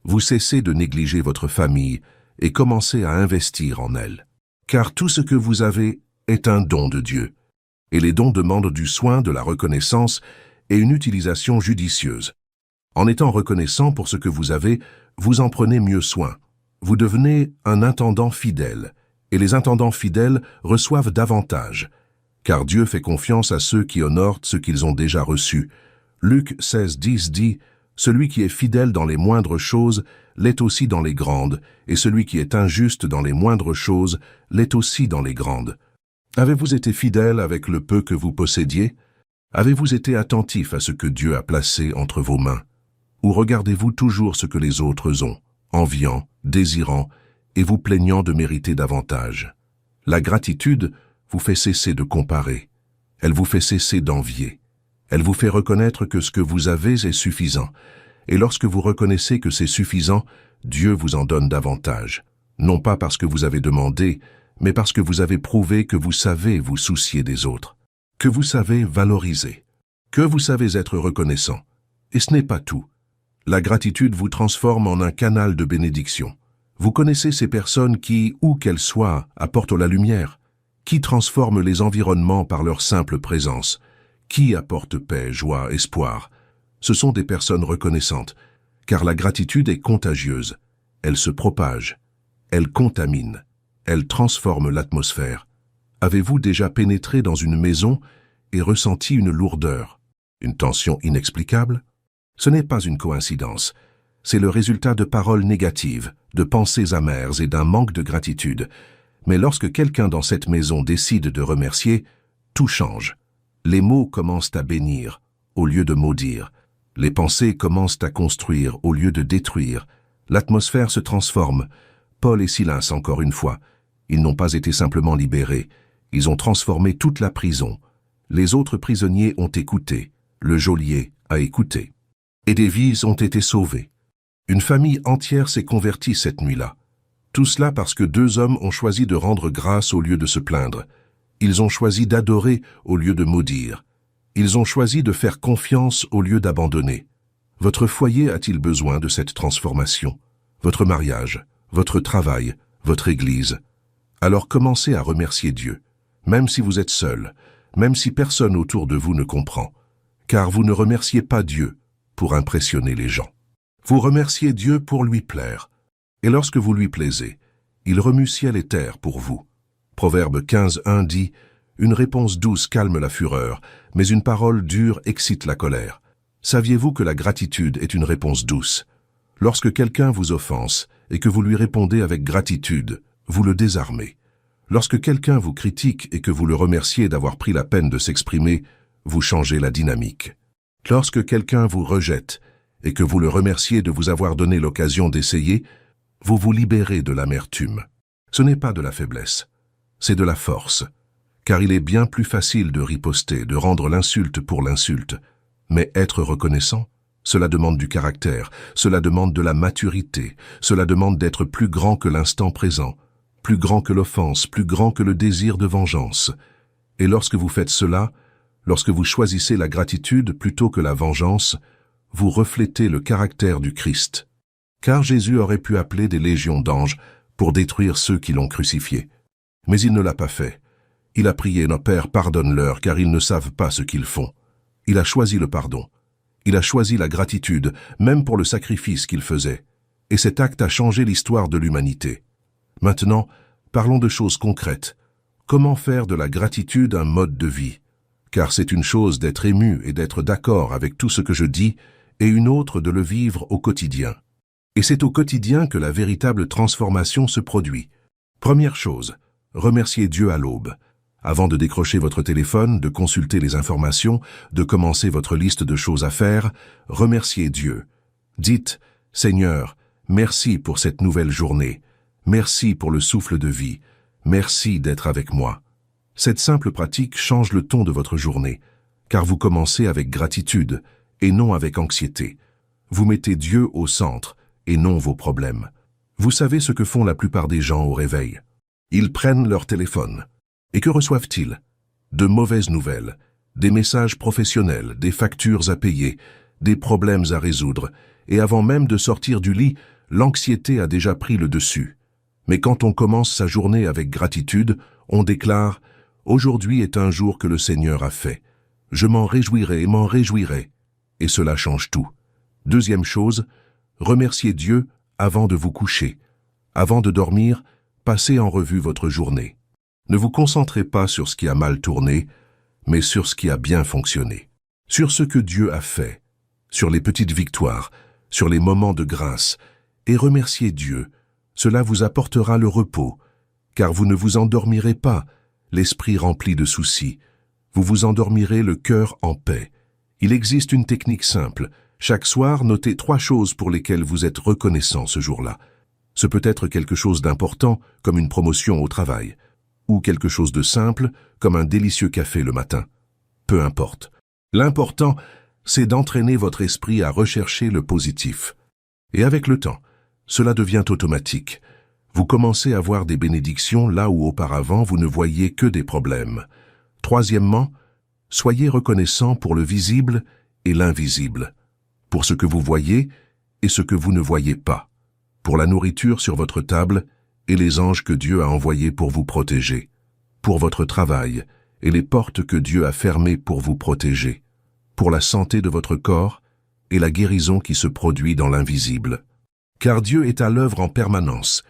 Vous cessez de négliger votre famille et commencez à investir en elle. Car tout ce que vous avez est un don de Dieu. Et les dons demandent du soin, de la reconnaissance et une utilisation judicieuse. En étant reconnaissant pour ce que vous avez, vous en prenez mieux soin. Vous devenez un intendant fidèle, et les intendants fidèles reçoivent davantage, car Dieu fait confiance à ceux qui honorent ce qu'ils ont déjà reçu. Luc 16:10 dit « Celui qui est fidèle dans les moindres choses l'est aussi dans les grandes, et celui qui est injuste dans les moindres choses l'est aussi dans les grandes. » Avez-vous été fidèle avec le peu que vous possédiez? Avez-vous été attentif à ce que Dieu a placé entre vos mains? Ou regardez-vous toujours ce que les autres ont, enviant, désirant, et vous plaignant de mériter davantage? La gratitude vous fait cesser de comparer. Elle vous fait cesser d'envier. Elle vous fait reconnaître que ce que vous avez est suffisant. Et lorsque vous reconnaissez que c'est suffisant, Dieu vous en donne davantage. Non pas parce que vous avez demandé, mais parce que vous avez prouvé que vous savez vous soucier des autres, que vous savez valoriser, que vous savez être reconnaissant. Et ce n'est pas tout. La gratitude vous transforme en un canal de bénédiction. Vous connaissez ces personnes qui, où qu'elles soient, apportent la lumière, qui transforment les environnements par leur simple présence, qui apportent paix, joie, espoir. Ce sont des personnes reconnaissantes, car la gratitude est contagieuse. Elle se propage, elle contamine, elle transforme l'atmosphère. Avez-vous déjà pénétré dans une maison et ressenti une lourdeur, une tension inexplicable? Ce n'est pas une coïncidence. C'est le résultat de paroles négatives, de pensées amères et d'un manque de gratitude. Mais lorsque quelqu'un dans cette maison décide de remercier, tout change. Les mots commencent à bénir au lieu de maudire. Les pensées commencent à construire au lieu de détruire. L'atmosphère se transforme. Paul et Silas, encore une fois, ils n'ont pas été simplement libérés. Ils ont transformé toute la prison. Les autres prisonniers ont écouté. Le geôlier a écouté. Et des vies ont été sauvées. Une famille entière s'est convertie cette nuit-là. Tout cela parce que deux hommes ont choisi de rendre grâce au lieu de se plaindre. Ils ont choisi d'adorer au lieu de maudire. Ils ont choisi de faire confiance au lieu d'abandonner. Votre foyer a-t-il besoin de cette transformation? Votre mariage, votre travail, votre église? Alors commencez à remercier Dieu, même si vous êtes seul, même si personne autour de vous ne comprend, car vous ne remerciez pas Dieu pour impressionner les gens. Vous remerciez Dieu pour lui plaire, et lorsque vous lui plaisez, il remue ciel et terre pour vous. Proverbe 15:1 dit « Une réponse douce calme la fureur, mais une parole dure excite la colère. » Saviez-vous que la gratitude est une réponse douce? Lorsque quelqu'un vous offense et que vous lui répondez avec gratitude, vous le désarmez. Lorsque quelqu'un vous critique et que vous le remerciez d'avoir pris la peine de s'exprimer, vous changez la dynamique. Lorsque quelqu'un vous rejette et que vous le remerciez de vous avoir donné l'occasion d'essayer, vous vous libérez de l'amertume. Ce n'est pas de la faiblesse, c'est de la force, car il est bien plus facile de riposter, de rendre l'insulte pour l'insulte. Mais être reconnaissant, cela demande du caractère, cela demande de la maturité, cela demande d'être plus grand que l'instant présent, plus grand que l'offense, plus grand que le désir de vengeance. Et lorsque vous faites cela, lorsque vous choisissez la gratitude plutôt que la vengeance, vous reflétez le caractère du Christ. Car Jésus aurait pu appeler des légions d'anges pour détruire ceux qui l'ont crucifié. Mais il ne l'a pas fait. Il a prié « Nos Pères, pardonne-leur, car ils ne savent pas ce qu'ils font ». Il a choisi le pardon. Il a choisi la gratitude, même pour le sacrifice qu'il faisait. Et cet acte a changé l'histoire de l'humanité. Maintenant, parlons de choses concrètes. Comment faire de la gratitude un mode de vie? Car c'est une chose d'être ému et d'être d'accord avec tout ce que je dis, et une autre de le vivre au quotidien. Et c'est au quotidien que la véritable transformation se produit. Première chose, remerciez Dieu à l'aube. Avant de décrocher votre téléphone, de consulter les informations, de commencer votre liste de choses à faire, remerciez Dieu. Dites « Seigneur, merci pour cette nouvelle journée. Merci pour le souffle de vie. Merci d'être avec moi. » Cette simple pratique change le ton de votre journée, car vous commencez avec gratitude et non avec anxiété. Vous mettez Dieu au centre et non vos problèmes. Vous savez ce que font la plupart des gens au réveil. Ils prennent leur téléphone. Et que reçoivent-ils? De mauvaises nouvelles, des messages professionnels, des factures à payer, des problèmes à résoudre, et avant même de sortir du lit, l'anxiété a déjà pris le dessus. Mais quand on commence sa journée avec gratitude, on déclare « Aujourd'hui est un jour que le Seigneur a fait. Je m'en réjouirai et m'en réjouirai. » Et cela change tout. Deuxième chose, remerciez Dieu avant de vous coucher. Avant de dormir, passez en revue votre journée. Ne vous concentrez pas sur ce qui a mal tourné, mais sur ce qui a bien fonctionné. Sur ce que Dieu a fait, sur les petites victoires, sur les moments de grâce, et remerciez Dieu. Cela vous apportera le repos, car vous ne vous endormirez pas, l'esprit rempli de soucis. Vous vous endormirez le cœur en paix. Il existe une technique simple. Chaque soir, notez 3 choses pour lesquelles vous êtes reconnaissant ce jour-là. Ce peut être quelque chose d'important, comme une promotion au travail, ou quelque chose de simple, comme un délicieux café le matin. Peu importe. L'important, c'est d'entraîner votre esprit à rechercher le positif. Et avec le temps, cela devient automatique. Vous commencez à voir des bénédictions là où auparavant vous ne voyiez que des problèmes. Troisièmement, soyez reconnaissant pour le visible et l'invisible, pour ce que vous voyez et ce que vous ne voyez pas, pour la nourriture sur votre table et les anges que Dieu a envoyés pour vous protéger, pour votre travail et les portes que Dieu a fermées pour vous protéger, pour la santé de votre corps et la guérison qui se produit dans l'invisible. Car Dieu est à l'œuvre en permanence,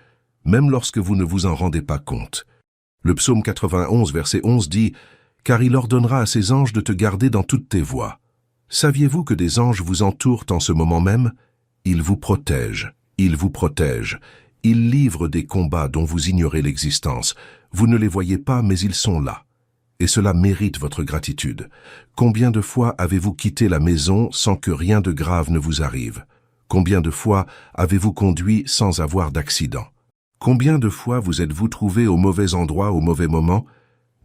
même lorsque vous ne vous en rendez pas compte. Le psaume 91, verset 11 dit « Car il ordonnera à ses anges de te garder dans toutes tes voies. » Saviez-vous que des anges vous entourent en ce moment même? Ils vous protègent, ils vous protègent. Ils livrent des combats dont vous ignorez l'existence. Vous ne les voyez pas, mais ils sont là. Et cela mérite votre gratitude. Combien de fois avez-vous quitté la maison sans que rien de grave ne vous arrive? Combien de fois avez-vous conduit sans avoir d'accident? Combien de fois vous êtes-vous trouvé au mauvais endroit au mauvais moment,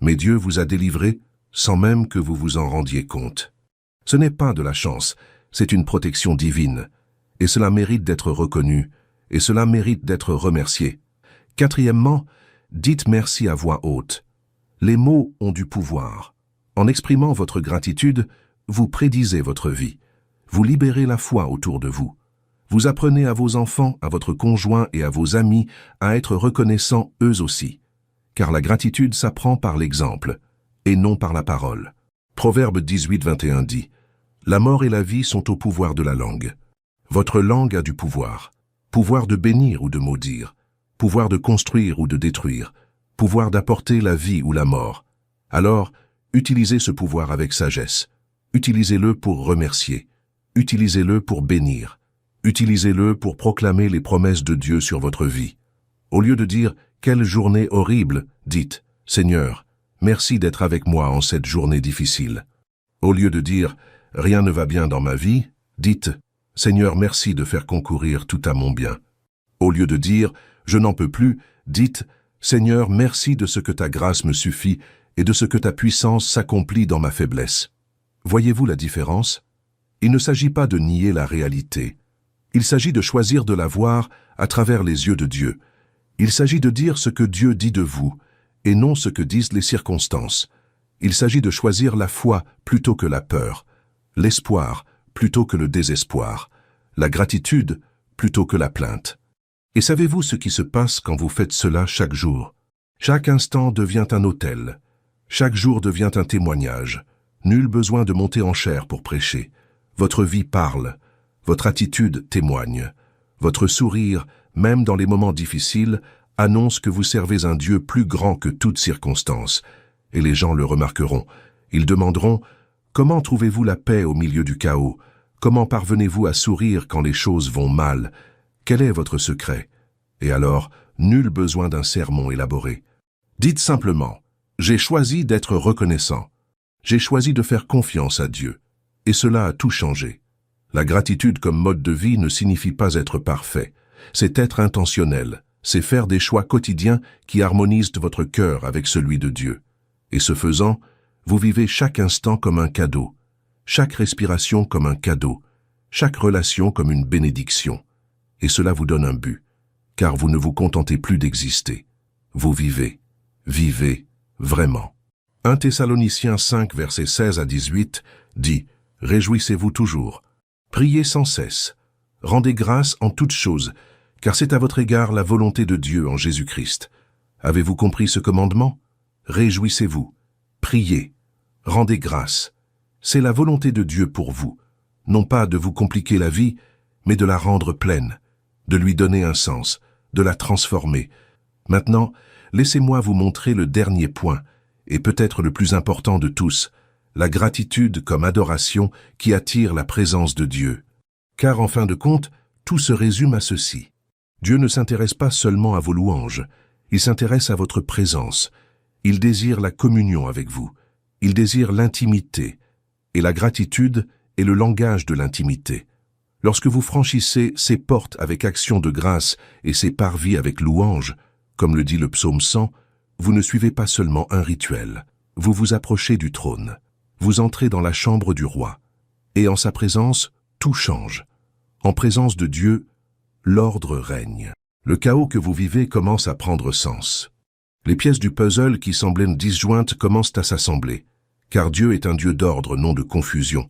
mais Dieu vous a délivré sans même que vous vous en rendiez compte? Ce n'est pas de la chance, c'est une protection divine. Et cela mérite d'être reconnu. Et cela mérite d'être remercié. Quatrièmement, dites merci à voix haute. Les mots ont du pouvoir. En exprimant votre gratitude, vous prédisez votre vie. Vous libérez la foi autour de vous. Vous apprenez à vos enfants, à votre conjoint et à vos amis à être reconnaissants eux aussi. Car la gratitude s'apprend par l'exemple, et non par la parole. Proverbe 18:21 dit « La mort et la vie sont au pouvoir de la langue. Votre langue a du pouvoir. Pouvoir de bénir ou de maudire. Pouvoir de construire ou de détruire. Pouvoir d'apporter la vie ou la mort. Alors, utilisez ce pouvoir avec sagesse. Utilisez-le pour remercier. Utilisez-le pour bénir. Utilisez-le pour proclamer les promesses de Dieu sur votre vie. Au lieu de dire « Quelle journée horrible !» dites « Seigneur, merci d'être avec moi en cette journée difficile. » Au lieu de dire « Rien ne va bien dans ma vie », dites « Seigneur, merci de faire concourir tout à mon bien. » Au lieu de dire « Je n'en peux plus », dites « Seigneur, merci de ce que ta grâce me suffit et de ce que ta puissance s'accomplit dans ma faiblesse. » Voyez-vous la différence? Il ne s'agit pas de nier la réalité. Il s'agit de choisir de la voir à travers les yeux de Dieu. Il s'agit de dire ce que Dieu dit de vous, et non ce que disent les circonstances. Il s'agit de choisir la foi plutôt que la peur, l'espoir plutôt que le désespoir, la gratitude plutôt que la plainte. Et savez-vous ce qui se passe quand vous faites cela chaque jour? Chaque instant devient un autel. Chaque jour devient un témoignage. Nul besoin de monter en chair pour prêcher. Votre vie parle. Votre attitude témoigne. Votre sourire, même dans les moments difficiles, annonce que vous servez un Dieu plus grand que toute circonstance. Et les gens le remarqueront. Ils demanderont « Comment trouvez-vous la paix au milieu du chaos? Comment parvenez-vous à sourire quand les choses vont mal? Quel est votre secret ?» Et alors, nul besoin d'un sermon élaboré. Dites simplement « J'ai choisi d'être reconnaissant. J'ai choisi de faire confiance à Dieu. Et cela a tout changé. » La gratitude comme mode de vie ne signifie pas être parfait. C'est être intentionnel. C'est faire des choix quotidiens qui harmonisent votre cœur avec celui de Dieu. Et ce faisant, vous vivez chaque instant comme un cadeau, chaque respiration comme un cadeau, chaque relation comme une bénédiction. Et cela vous donne un but, car vous ne vous contentez plus d'exister. Vous vivez vraiment. 1 Thessaloniciens 5, versets 16 à 18 dit « Réjouissez-vous toujours. Priez sans cesse. Rendez grâce en toutes choses, car c'est à votre égard la volonté de Dieu en Jésus-Christ. Avez-vous compris ce commandement? Réjouissez-vous. Priez. Rendez grâce. C'est la volonté de Dieu pour vous. Non pas de vous compliquer la vie, mais de la rendre pleine, de lui donner un sens, de la transformer. Maintenant, laissez-moi vous montrer le dernier point, et peut-être le plus important de tous, la gratitude comme adoration qui attire la présence de Dieu. Car en fin de compte, tout se résume à ceci. Dieu ne s'intéresse pas seulement à vos louanges, il s'intéresse à votre présence. Il désire la communion avec vous, il désire l'intimité, et la gratitude est le langage de l'intimité. Lorsque vous franchissez ces portes avec action de grâce et ces parvis avec louange, comme le dit le psaume 100, vous ne suivez pas seulement un rituel, vous vous approchez du trône. Vous entrez dans la chambre du roi, et en sa présence, tout change. En présence de Dieu, l'ordre règne. Le chaos que vous vivez commence à prendre sens. Les pièces du puzzle qui semblaient disjointes commencent à s'assembler, car Dieu est un Dieu d'ordre, non de confusion.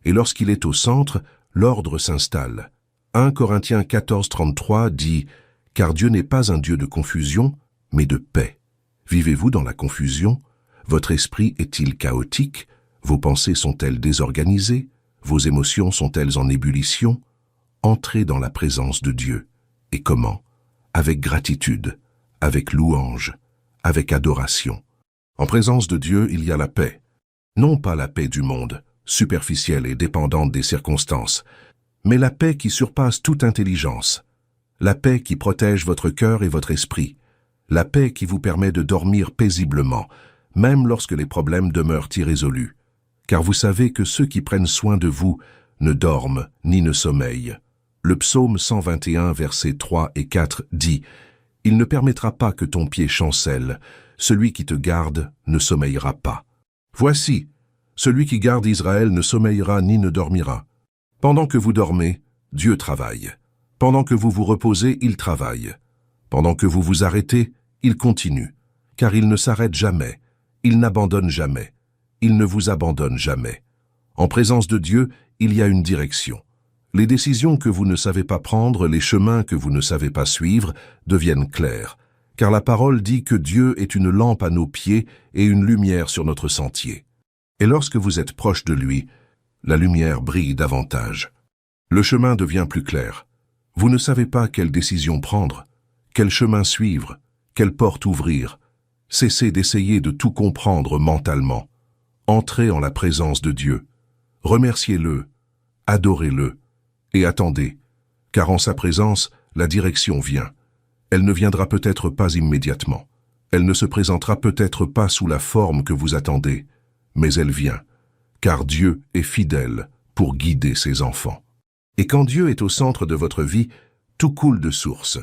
Et lorsqu'il est au centre, l'ordre s'installe. 1 Corinthiens 14, 33 dit « Car Dieu n'est pas un Dieu de confusion, mais de paix. Vivez-vous dans la confusion? Votre esprit est-il chaotique? Vos pensées sont-elles désorganisées? Vos émotions sont-elles en ébullition? Entrez dans la présence de Dieu. Et comment? Avec gratitude, avec louange, avec adoration. En présence de Dieu, il y a la paix. Non pas la paix du monde, superficielle et dépendante des circonstances, mais la paix qui surpasse toute intelligence. La paix qui protège votre cœur et votre esprit. La paix qui vous permet de dormir paisiblement, même lorsque les problèmes demeurent irrésolus. Car vous savez que ceux qui prennent soin de vous ne dorment ni ne sommeillent. Le psaume 121, versets 3 et 4 dit « Il ne permettra pas que ton pied chancelle, celui qui te garde ne sommeillera pas. Voici, celui qui garde Israël ne sommeillera ni ne dormira. Pendant que vous dormez, Dieu travaille. Pendant que vous vous reposez, il travaille. Pendant que vous vous arrêtez, il continue. Car il ne s'arrête jamais, il n'abandonne jamais. il ne vous abandonne jamais. En présence de Dieu, il y a une direction. Les décisions que vous ne savez pas prendre, les chemins que vous ne savez pas suivre, deviennent clairs. Car la parole dit que Dieu est une lampe à nos pieds et une lumière sur notre sentier. Et lorsque vous êtes proche de lui, la lumière brille davantage. Le chemin devient plus clair. Vous ne savez pas quelle décision prendre, quel chemin suivre, quelle porte ouvrir. Cessez d'essayer de tout comprendre mentalement. Entrez en la présence de Dieu. Remerciez-le, adorez-le et attendez, car en sa présence, la direction vient. Elle ne viendra peut-être pas immédiatement. Elle ne se présentera peut-être pas sous la forme que vous attendez, mais elle vient, car Dieu est fidèle pour guider ses enfants. Et quand Dieu est au centre de votre vie, tout coule de source.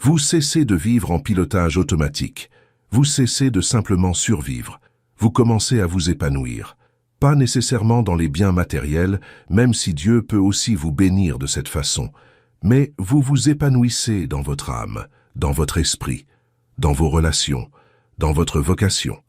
Vous cessez de vivre en pilotage automatique. Vous cessez de simplement survivre. Vous commencez à vous épanouir. Pas nécessairement dans les biens matériels, même si Dieu peut aussi vous bénir de cette façon. Mais vous vous épanouissez dans votre âme, dans votre esprit, dans vos relations, dans votre vocation,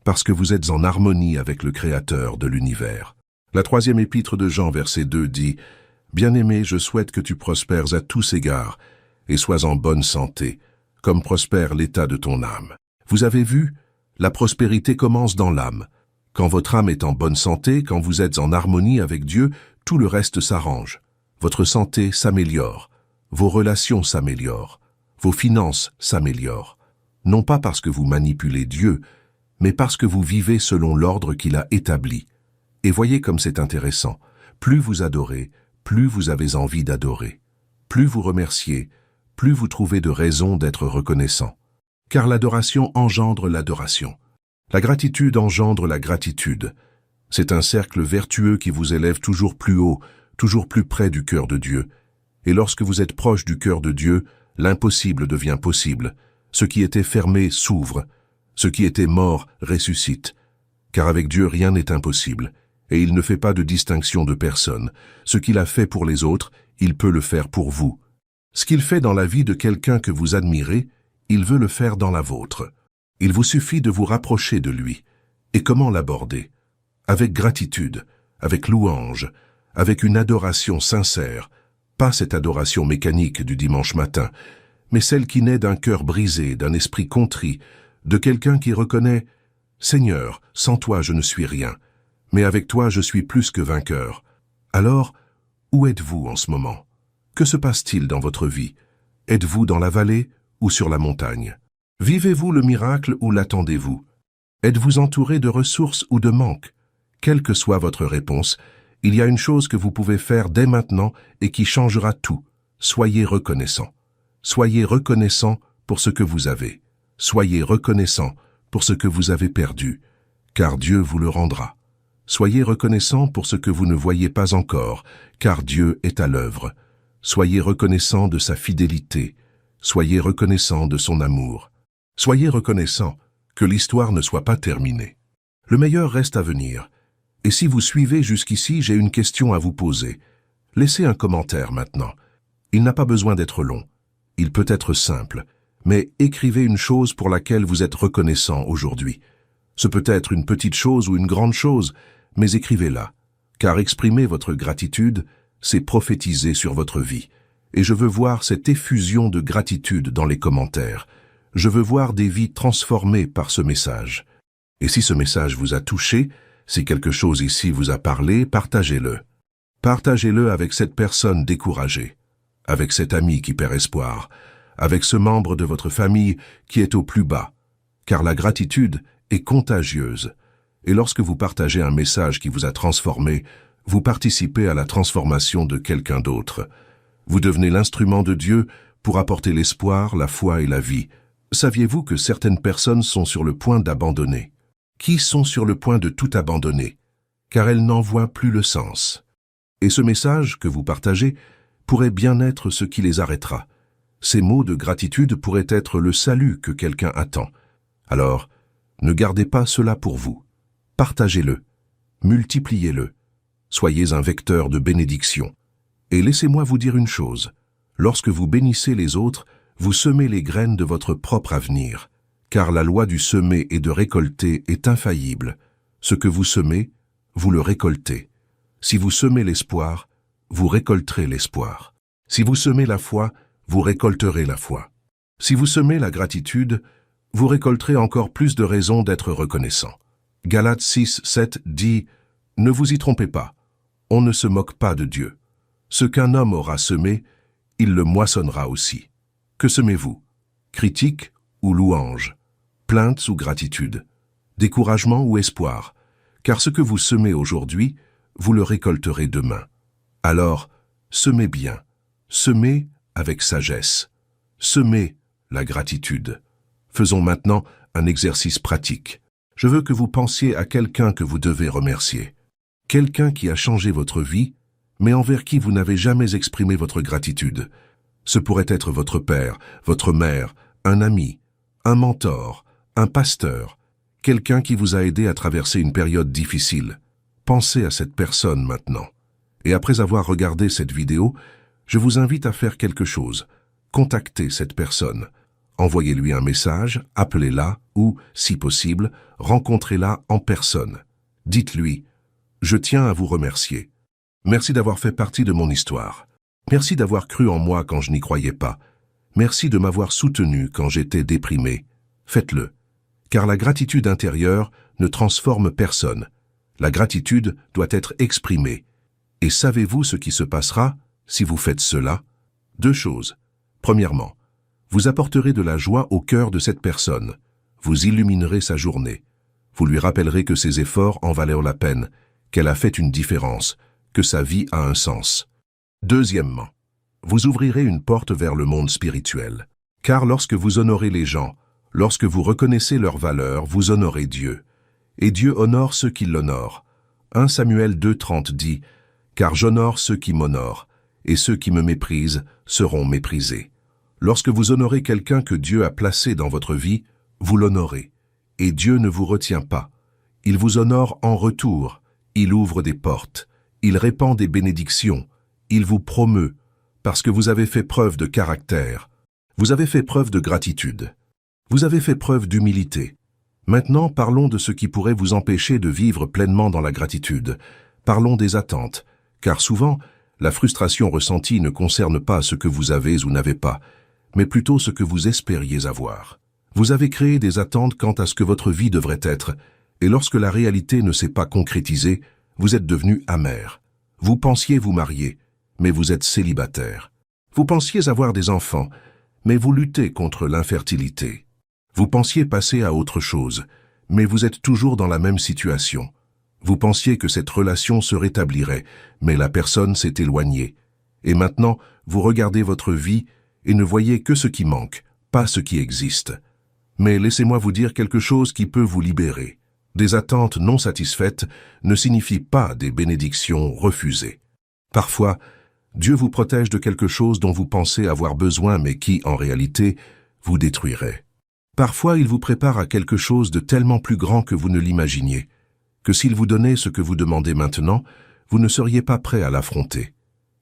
parce que vous êtes en harmonie avec le Créateur de l'univers. La 3e épître de Jean, verset 2 dit « Bien-aimé, je souhaite que tu prospères à tous égards et sois en bonne santé, comme prospère l'état de ton âme. » Vous avez vu, la prospérité commence dans l'âme. Quand votre âme est en bonne santé, quand vous êtes en harmonie avec Dieu, tout le reste s'arrange. Votre santé s'améliore, vos relations s'améliorent, vos finances s'améliorent. Non pas parce que vous manipulez Dieu, mais parce que vous vivez selon l'ordre qu'il a établi. Et voyez comme c'est intéressant. Plus vous adorez, plus vous avez envie d'adorer. Plus vous remerciez, plus vous trouvez de raisons d'être reconnaissant. Car l'adoration engendre l'adoration. La gratitude engendre la gratitude. C'est un cercle vertueux qui vous élève toujours plus haut, toujours plus près du cœur de Dieu. Et lorsque vous êtes proche du cœur de Dieu, l'impossible devient possible. Ce qui était fermé s'ouvre. Ce qui était mort ressuscite. Car avec Dieu, rien n'est impossible. Et il ne fait pas de distinction de personne. Ce qu'il a fait pour les autres, il peut le faire pour vous. Ce qu'il fait dans la vie de quelqu'un que vous admirez, il veut le faire dans la vôtre. Il vous suffit de vous rapprocher de lui. Et comment l'aborder? Avec gratitude, avec louange, avec une adoration sincère, pas cette adoration mécanique du dimanche matin, mais celle qui naît d'un cœur brisé, d'un esprit contrit, de quelqu'un qui reconnaît « Seigneur, sans toi je ne suis rien, mais avec toi je suis plus que vainqueur. » Alors, où êtes-vous en ce moment? Que se passe-t-il dans votre vie? Êtes-vous dans la vallée ou sur la montagne? Vivez-vous le miracle ou l'attendez-vous? Êtes-vous entouré de ressources ou de manques? Quelle que soit votre réponse, il y a une chose que vous pouvez faire dès maintenant et qui changera tout. Soyez reconnaissant. Soyez reconnaissant pour ce que vous avez. Soyez reconnaissant pour ce que vous avez perdu, car Dieu vous le rendra. Soyez reconnaissant pour ce que vous ne voyez pas encore, car Dieu est à l'œuvre. Soyez reconnaissant de sa fidélité. Soyez reconnaissant de son amour. Soyez reconnaissant que l'histoire ne soit pas terminée. Le meilleur reste à venir. Et si vous suivez jusqu'ici, j'ai une question à vous poser. Laissez un commentaire maintenant. Il n'a pas besoin d'être long. Il peut être simple. Mais écrivez une chose pour laquelle vous êtes reconnaissant aujourd'hui. Ce peut être une petite chose ou une grande chose, mais écrivez-la. Car exprimer votre gratitude, c'est prophétiser sur votre vie. Et je veux voir cette effusion de gratitude dans les commentaires. Je veux voir des vies transformées par ce message. Et si ce message vous a touché, si quelque chose ici vous a parlé, partagez-le. Partagez-le avec cette personne découragée, avec cet ami qui perd espoir, avec ce membre de votre famille qui est au plus bas. Car la gratitude est contagieuse. Et lorsque vous partagez un message qui vous a transformé, vous participez à la transformation de quelqu'un d'autre. Vous devenez l'instrument de Dieu pour apporter l'espoir, la foi et la vie. Saviez-vous que certaines personnes sont sur le point d'abandonner? Qui sont sur le point de tout abandonner? Car elles n'en voient plus le sens. Et ce message que vous partagez pourrait bien être ce qui les arrêtera. Ces mots de gratitude pourraient être le salut que quelqu'un attend. Alors, ne gardez pas cela pour vous. Partagez-le. Multipliez-le. Soyez un vecteur de bénédiction. Et laissez-moi vous dire une chose. Lorsque vous bénissez les autres, vous semez les graines de votre propre avenir. Car la loi du semer et de récolter est infaillible. Ce que vous semez, vous le récoltez. Si vous semez l'espoir, vous récolterez l'espoir. Si vous semez la foi, vous récolterez la foi. Si vous semez la gratitude, vous récolterez encore plus de raisons d'être reconnaissant. Galates 6, 7 dit « Ne vous y trompez pas, on ne se moque pas de Dieu. Ce qu'un homme aura semé, il le moissonnera aussi. Que semez-vous? Critique ou louange? Plainte ou gratitude? Découragement ou espoir? Car ce que vous semez aujourd'hui, vous le récolterez demain. Alors, semez bien, semez avec sagesse, semez la gratitude. Faisons maintenant un exercice pratique. Je veux que vous pensiez à quelqu'un que vous devez remercier. Quelqu'un qui a changé votre vie, mais envers qui vous n'avez jamais exprimé votre gratitude. Ce pourrait être votre père, votre mère, un ami, un mentor, un pasteur, quelqu'un qui vous a aidé à traverser une période difficile. Pensez à cette personne maintenant. Et après avoir regardé cette vidéo, je vous invite à faire quelque chose. Contactez cette personne. Envoyez-lui un message, appelez-la ou, si possible, rencontrez-la en personne. Dites-lui « Je tiens à vous remercier. Merci d'avoir fait partie de mon histoire. Merci d'avoir cru en moi quand je n'y croyais pas. Merci de m'avoir soutenu quand j'étais déprimé. Faites-le. Car la gratitude intérieure ne transforme personne. La gratitude doit être exprimée. Et savez-vous ce qui se passera si vous faites cela? Deux choses. Premièrement, vous apporterez de la joie au cœur de cette personne. Vous illuminerez sa journée. Vous lui rappellerez que ses efforts en valèrent la peine, qu'elle a fait une différence, que sa vie a un sens. Deuxièmement, vous ouvrirez une porte vers le monde spirituel. Car lorsque vous honorez les gens, lorsque vous reconnaissez leur valeur, vous honorez Dieu. Et Dieu honore ceux qui l'honorent. 1 Samuel 2,30 dit « Car j'honore ceux qui m'honorent, et ceux qui me méprisent seront méprisés. » Lorsque vous honorez quelqu'un que Dieu a placé dans votre vie, vous l'honorez. Et Dieu ne vous retient pas. Il vous honore en retour. Il ouvre des portes. Il répand des bénédictions. Il vous promeut, parce que vous avez fait preuve de caractère. Vous avez fait preuve de gratitude. Vous avez fait preuve d'humilité. Maintenant, parlons de ce qui pourrait vous empêcher de vivre pleinement dans la gratitude. Parlons des attentes, car souvent, la frustration ressentie ne concerne pas ce que vous avez ou n'avez pas, mais plutôt ce que vous espériez avoir. Vous avez créé des attentes quant à ce que votre vie devrait être, et lorsque la réalité ne s'est pas concrétisée, vous êtes devenu amer. Vous pensiez vous marier, mais vous êtes célibataire. Vous pensiez avoir des enfants, mais vous luttez contre l'infertilité. Vous pensiez passer à autre chose, mais vous êtes toujours dans la même situation. Vous pensiez que cette relation se rétablirait, mais la personne s'est éloignée. Et maintenant, vous regardez votre vie et ne voyez que ce qui manque, pas ce qui existe. Mais laissez-moi vous dire quelque chose qui peut vous libérer. Des attentes non satisfaites ne signifient pas des bénédictions refusées. Parfois, Dieu vous protège de quelque chose dont vous pensez avoir besoin mais qui, en réalité, vous détruirait. Parfois, il vous prépare à quelque chose de tellement plus grand que vous ne l'imaginiez, que s'il vous donnait ce que vous demandez maintenant, vous ne seriez pas prêt à l'affronter.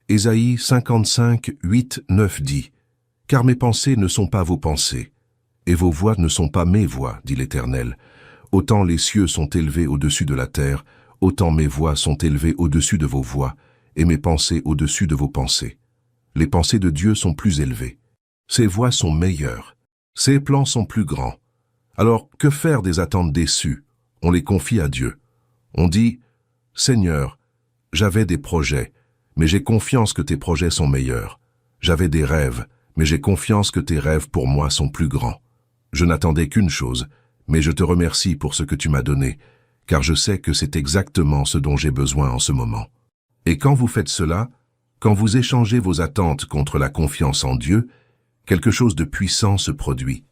Ésaïe 55, 8, 9 dit « Car mes pensées ne sont pas vos pensées, et vos voies ne sont pas mes voies, dit l'Éternel. Autant les cieux sont élevés au-dessus de la terre, autant mes voies sont élevées au-dessus de vos voies, et mes pensées au-dessus de vos pensées. Les pensées de Dieu sont plus élevées. Ses voies sont meilleures. Ses plans sont plus grands. Alors, que faire des attentes déçues? On les confie à Dieu. On dit « Seigneur, j'avais des projets, mais j'ai confiance que tes projets sont meilleurs. J'avais des rêves, mais j'ai confiance que tes rêves pour moi sont plus grands. Je n'attendais qu'une chose, mais je te remercie pour ce que tu m'as donné, car je sais que c'est exactement ce dont j'ai besoin en ce moment. » Et quand vous faites cela, quand vous échangez vos attentes contre la confiance en Dieu, quelque chose de puissant se produit.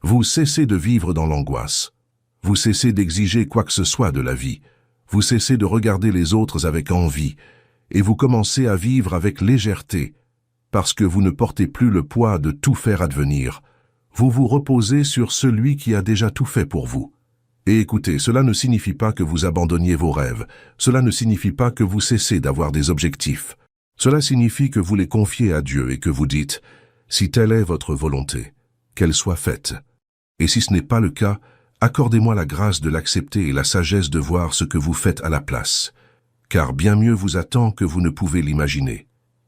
Vous cessez de vivre dans l'angoisse. Vous cessez d'exiger quoi que ce soit de la vie. Vous cessez de regarder les autres avec envie, et vous commencez à vivre avec légèreté, parce que vous ne portez plus le poids de tout faire advenir. Vous vous reposez sur celui qui a déjà tout fait pour vous. Et écoutez, cela ne signifie pas que vous abandonniez vos rêves. Cela ne signifie pas que vous cessez d'avoir des objectifs. Cela signifie que vous les confiez à Dieu et que vous dites « Si telle est votre volonté, qu'elle soit faite. » Et si ce n'est pas le cas, Accordez-moi la grâce de l'accepter et la sagesse de voir ce que vous faites à la place, car bien mieux vous attend que vous ne pouvez l'imaginer.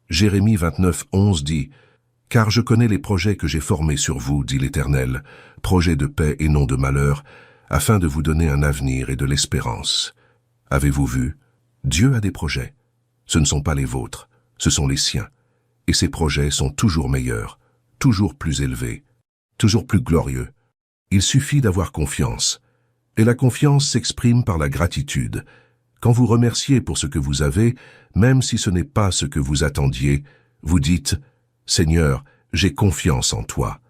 Jérémie 29, 11 dit « Car je connais les projets que j'ai formés sur vous, dit l'Éternel, projets de paix et non de malheur, afin de vous donner un avenir et de l'espérance. » Avez-vous vu? Dieu a des projets. Ce ne sont pas les vôtres, ce sont les siens. Et ces projets sont toujours meilleurs, toujours plus élevés, toujours plus glorieux. Il suffit d'avoir confiance. Et la confiance s'exprime par la gratitude. Quand vous remerciez pour ce que vous avez, même si ce n'est pas ce que vous attendiez, vous dites « Seigneur, j'ai confiance en toi.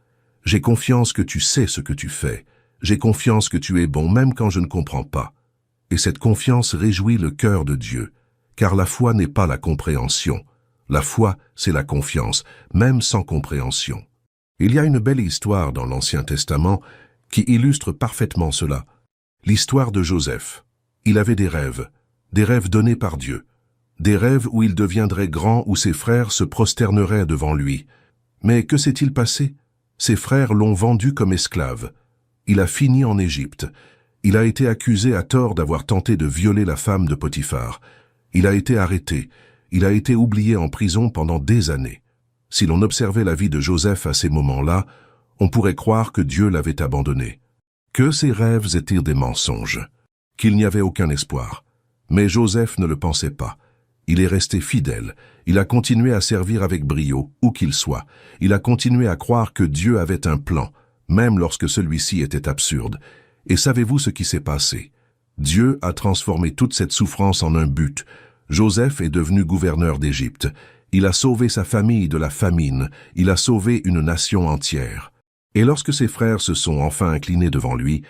J'ai confiance que tu sais ce que tu fais. J'ai confiance que tu es bon même quand je ne comprends pas. » Et cette confiance réjouit le cœur de Dieu, car la foi n'est pas la compréhension. La foi, c'est la confiance, même sans compréhension. Il y a une belle histoire dans l'Ancien Testament qui illustre parfaitement cela. L'histoire de Joseph. Il avait des rêves donnés par Dieu. Des rêves où il deviendrait grand, où ses frères se prosterneraient devant lui. Mais que s'est-il passé? Ses frères l'ont vendu comme esclave. Il a fini en Égypte. Il a été accusé à tort d'avoir tenté de violer la femme de Potiphar. Il a été arrêté. Il a été oublié en prison pendant des années. Si l'on observait la vie de Joseph à ces moments-là, on pourrait croire que Dieu l'avait abandonné, que ses rêves étaient des mensonges, qu'il n'y avait aucun espoir. Mais Joseph ne le pensait pas. Il est resté fidèle. Il a continué à servir avec brio, où qu'il soit. Il a continué à croire que Dieu avait un plan, même lorsque celui-ci était absurde. Et savez-vous ce qui s'est passé? Dieu a transformé toute cette souffrance en un but. Joseph est devenu gouverneur d'Égypte. Il a sauvé sa famille de la famine. Il a sauvé une nation entière. Et lorsque ses frères se sont enfin inclinés devant lui,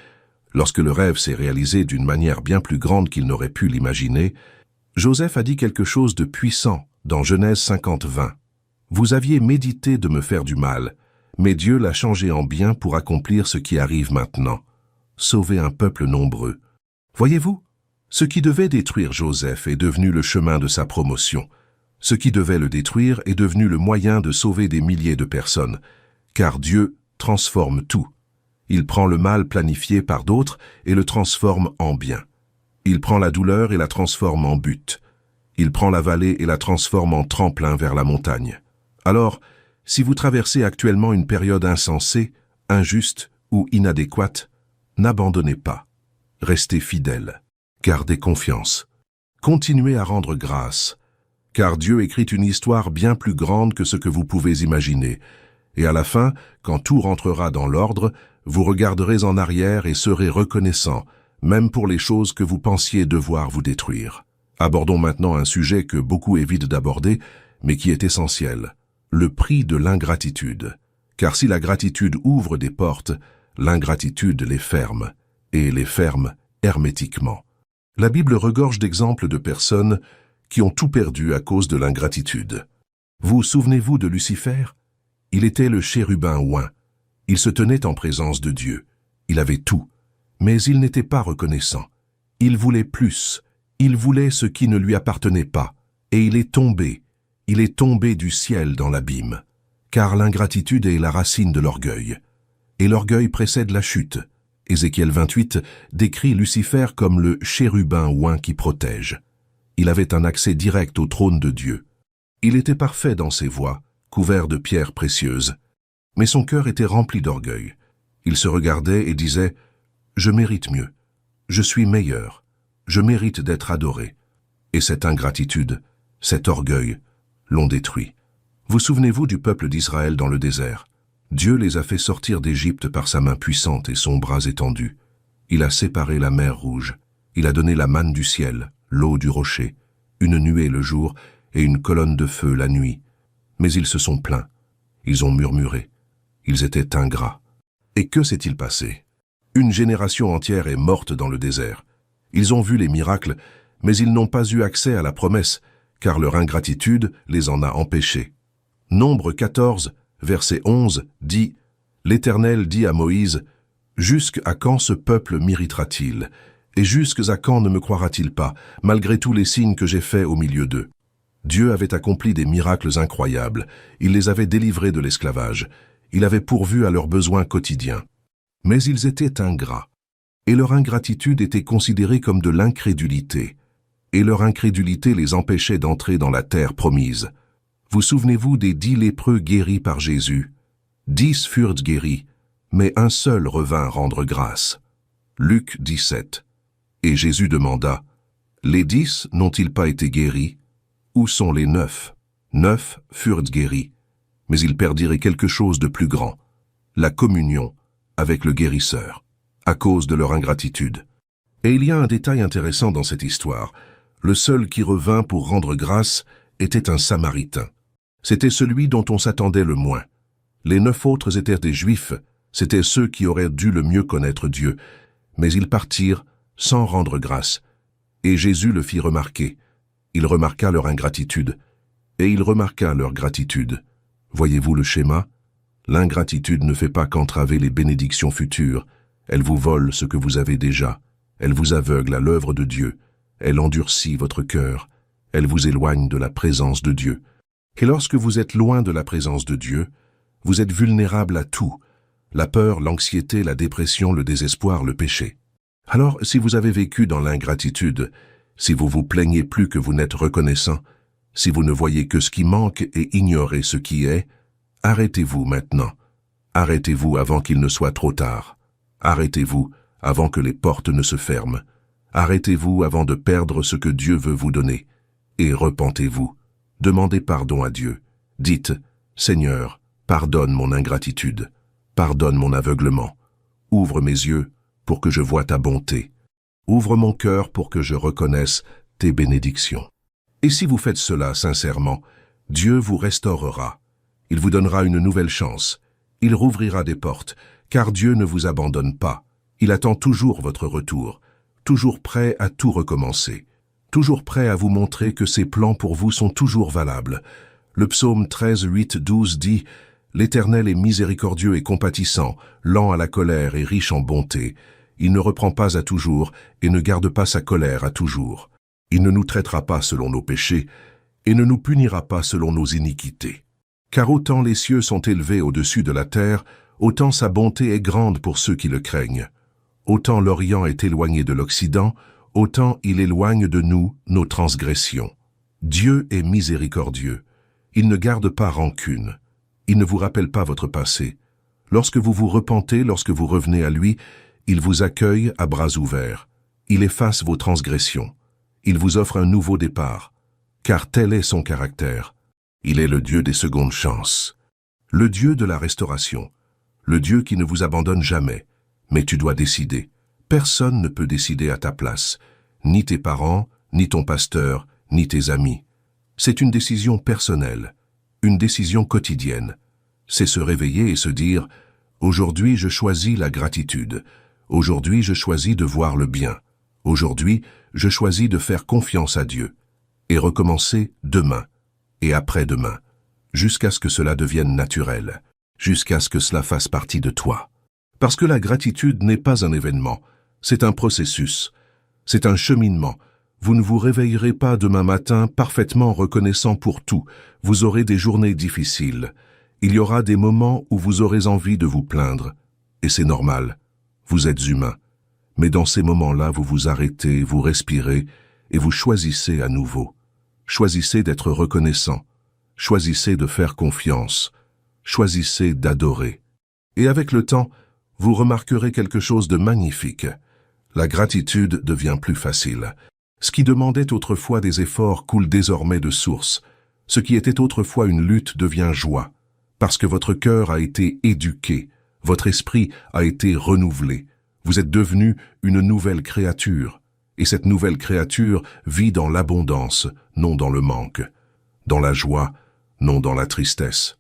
lorsque le rêve s'est réalisé d'une manière bien plus grande qu'il n'aurait pu l'imaginer, Joseph a dit quelque chose de puissant dans Genèse 50, 20. « Vous aviez médité de me faire du mal, mais Dieu l'a changé en bien pour accomplir ce qui arrive maintenant. Sauver un peuple nombreux. » Voyez-vous, ce qui devait détruire Joseph est devenu le chemin de sa promotion. Ce qui devait le détruire est devenu le moyen de sauver des milliers de personnes, car Dieu transforme tout. Il prend le mal planifié par d'autres et le transforme en bien. Il prend la douleur et la transforme en but. Il prend la vallée et la transforme en tremplin vers la montagne. Alors, si vous traversez actuellement une période insensée, injuste ou inadéquate, n'abandonnez pas. Restez fidèle. Gardez confiance. Continuez à rendre grâce, car Dieu écrit une histoire bien plus grande que ce que vous pouvez imaginer. Et à la fin, quand tout rentrera dans l'ordre, vous regarderez en arrière et serez reconnaissant, même pour les choses que vous pensiez devoir vous détruire. Abordons maintenant un sujet que beaucoup évitent d'aborder, mais qui est essentiel, le prix de l'ingratitude. Car si la gratitude ouvre des portes, l'ingratitude les ferme, et les ferme hermétiquement. La Bible regorge d'exemples de personnes qui ont tout perdu à cause de l'ingratitude. Vous souvenez-vous de Lucifer? Il était le chérubin oint. Il se tenait en présence de Dieu. Il avait tout. Mais il n'était pas reconnaissant. Il voulait plus. Il voulait ce qui ne lui appartenait pas. Et il est tombé. Il est tombé du ciel dans l'abîme. Car l'ingratitude est la racine de l'orgueil. Et l'orgueil précède la chute. Ézéchiel 28 décrit Lucifer comme le chérubin oint qui protège. Il avait un accès direct au trône de Dieu. Il était parfait dans ses voies, couvert de pierres précieuses. Mais son cœur était rempli d'orgueil. Il se regardait et disait « Je mérite mieux. Je suis meilleur. Je mérite d'être adoré. » Et cette ingratitude, cet orgueil, l'ont détruit. Vous souvenez-vous du peuple d'Israël dans le désert? Dieu les a fait sortir d'Égypte par sa main puissante et son bras étendu. Il a séparé la mer Rouge. Il a donné la manne du ciel, l'eau du rocher, une nuée le jour et une colonne de feu la nuit. Mais ils se sont plaints. Ils ont murmuré. Ils étaient ingrats. Et que s'est-il passé? Une génération entière est morte dans le désert. Ils ont vu les miracles, mais ils n'ont pas eu accès à la promesse, car leur ingratitude les en a empêchés. Nombre 14, verset 11, dit « L'Éternel dit à Moïse, « Jusqu'à quand ce peuple m'irritera-t-il? Et jusqu'à quand ne me croira-t-il pas, malgré tous les signes que j'ai faits au milieu d'eux ?» Dieu avait accompli des miracles incroyables. Il les avait délivrés de l'esclavage. Il avait pourvu à leurs besoins quotidiens. Mais ils étaient ingrats. et leur ingratitude était considérée comme de l'incrédulité, et leur incrédulité les empêchait d'entrer dans la terre promise. Vous souvenez-vous des 10 lépreux guéris par Jésus? 10 furent guéris, mais un seul revint rendre grâce. Luc 17. Et Jésus demanda, « Les 10 n'ont-ils pas été guéris? Où sont les 9? 9 furent guéris, mais ils perdirent quelque chose de plus grand, la communion avec le guérisseur, à cause de leur ingratitude. » Et il y a un détail intéressant dans cette histoire. Le seul qui revint pour rendre grâce était un Samaritain. C'était celui dont on s'attendait le moins. Les 9 autres étaient des Juifs, c'étaient ceux qui auraient dû le mieux connaître Dieu, mais ils partirent sans rendre grâce. Et Jésus le fit remarquer. Il remarqua leur ingratitude, et il remarqua leur gratitude. Voyez-vous le schéma? L'ingratitude ne fait pas qu'entraver les bénédictions futures, elle vous vole ce que vous avez déjà, elle vous aveugle à l'œuvre de Dieu, elle endurcit votre cœur, elle vous éloigne de la présence de Dieu. Et lorsque vous êtes loin de la présence de Dieu, vous êtes vulnérable à tout, la peur, l'anxiété, la dépression, le désespoir, le péché. Alors, si vous avez vécu dans l'ingratitude, si vous vous plaignez plus que vous n'êtes reconnaissant, si vous ne voyez que ce qui manque et ignorez ce qui est, arrêtez-vous maintenant. Arrêtez-vous avant qu'il ne soit trop tard. Arrêtez-vous avant que les portes ne se ferment. Arrêtez-vous avant de perdre ce que Dieu veut vous donner. Et repentez-vous. Demandez pardon à Dieu. Dites, « Seigneur, pardonne mon ingratitude. Pardonne mon aveuglement. Ouvre mes yeux pour que je voie ta bonté. Ouvre mon cœur pour que je reconnaisse tes bénédictions. » Et si vous faites cela sincèrement, Dieu vous restaurera. Il vous donnera une nouvelle chance. Il rouvrira des portes, car Dieu ne vous abandonne pas. Il attend toujours votre retour, toujours prêt à tout recommencer, toujours prêt à vous montrer que ses plans pour vous sont toujours valables. Le psaume 13, 8, 12 dit « L'Éternel est miséricordieux et compatissant, lent à la colère et riche en bonté. Il ne reprend pas à toujours et ne garde pas sa colère à toujours. Il ne nous traitera pas selon nos péchés et ne nous punira pas selon nos iniquités. Car autant les cieux sont élevés au-dessus de la terre, autant sa bonté est grande pour ceux qui le craignent. Autant l'Orient est éloigné de l'Occident, autant il éloigne de nous nos transgressions. Dieu est miséricordieux. Il ne garde pas rancune. Il ne vous rappelle pas votre passé. Lorsque vous vous repentez, lorsque vous revenez à lui, il vous accueille à bras ouverts. Il efface vos transgressions. Il vous offre un nouveau départ, car tel est son caractère. Il est le Dieu des secondes chances, le Dieu de la restauration, le Dieu qui ne vous abandonne jamais. Mais tu dois décider. Personne ne peut décider à ta place, ni tes parents, ni ton pasteur, ni tes amis. C'est une décision personnelle, une décision quotidienne. C'est se réveiller et se dire « Aujourd'hui, je choisis la gratitude. Aujourd'hui, je choisis de voir le bien. Aujourd'hui, je choisis de faire confiance à Dieu. » Et recommencer demain et après-demain, jusqu'à ce que cela devienne naturel, jusqu'à ce que cela fasse partie de toi. Parce que la gratitude n'est pas un événement, c'est un processus, c'est un cheminement. Vous ne vous réveillerez pas demain matin parfaitement reconnaissant pour tout. Vous aurez des journées difficiles. Il y aura des moments où vous aurez envie de vous plaindre. Et c'est normal. Vous êtes humain. Mais dans ces moments-là, vous vous arrêtez, vous respirez et vous choisissez à nouveau. Choisissez d'être reconnaissant. Choisissez de faire confiance. Choisissez d'adorer. Et avec le temps, vous remarquerez quelque chose de magnifique. La gratitude devient plus facile. Ce qui demandait autrefois des efforts coule désormais de source. Ce qui était autrefois une lutte devient joie. Parce que votre cœur a été éduqué, votre esprit a été renouvelé. Vous êtes devenu une nouvelle créature. Et cette nouvelle créature vit dans l'abondance, non dans le manque. Dans la joie, non dans la tristesse.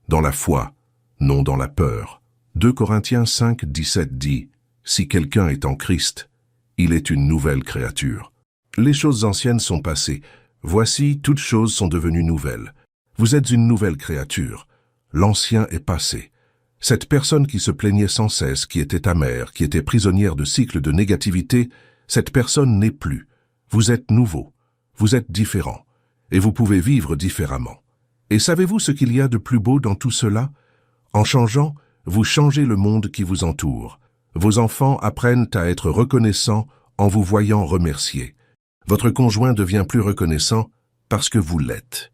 Dans la foi, non dans la peur. 2 Corinthiens 5, 17 dit « Si quelqu'un est en Christ, il est une nouvelle créature. » Les choses anciennes sont passées. Voici, toutes choses sont devenues nouvelles. Vous êtes une nouvelle créature. L'ancien est passé. Cette personne qui se plaignait sans cesse, qui était amère, qui était prisonnière de cycles de négativité, cette personne n'est plus. Vous êtes nouveau. Vous êtes différent. Et vous pouvez vivre différemment. Et savez-vous ce qu'il y a de plus beau dans tout cela? En changeant, vous changez le monde qui vous entoure. Vos enfants apprennent à être reconnaissants en vous voyant remercier. Votre conjoint devient plus reconnaissant parce que vous l'êtes.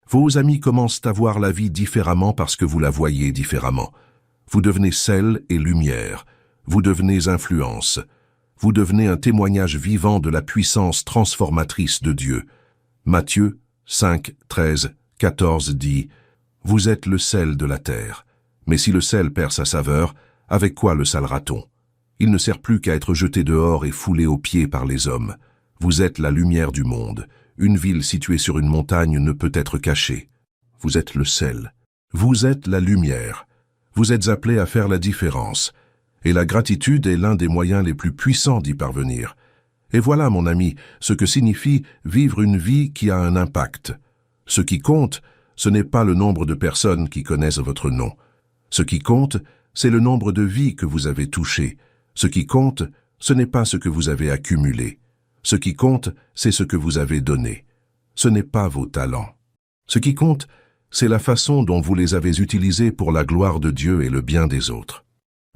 Vos amis commencent à voir la vie différemment parce que vous la voyez différemment. Vous devenez sel et lumière. Vous devenez influence. Vous devenez un témoignage vivant de la puissance transformatrice de Dieu. Matthieu 5, 13, 14 dit « Vous êtes le sel de la terre. Mais si le sel perd sa saveur, avec quoi le salera-t-on? Il ne sert plus qu'à être jeté dehors et foulé aux pieds par les hommes. Vous êtes la lumière du monde. Une ville située sur une montagne ne peut être cachée. Vous êtes le sel. Vous êtes la lumière. Vous êtes appelé à faire la différence. Et la gratitude est l'un des moyens les plus puissants d'y parvenir. Et voilà, mon ami, ce que signifie vivre une vie qui a un impact. Ce qui compte, ce n'est pas le nombre de personnes qui connaissent votre nom. Ce qui compte, c'est le nombre de vies que vous avez touchées. Ce qui compte, ce n'est pas ce que vous avez accumulé. Ce qui compte, c'est ce que vous avez donné. Ce n'est pas vos talents. Ce qui compte, c'est la façon dont vous les avez utilisés pour la gloire de Dieu et le bien des autres.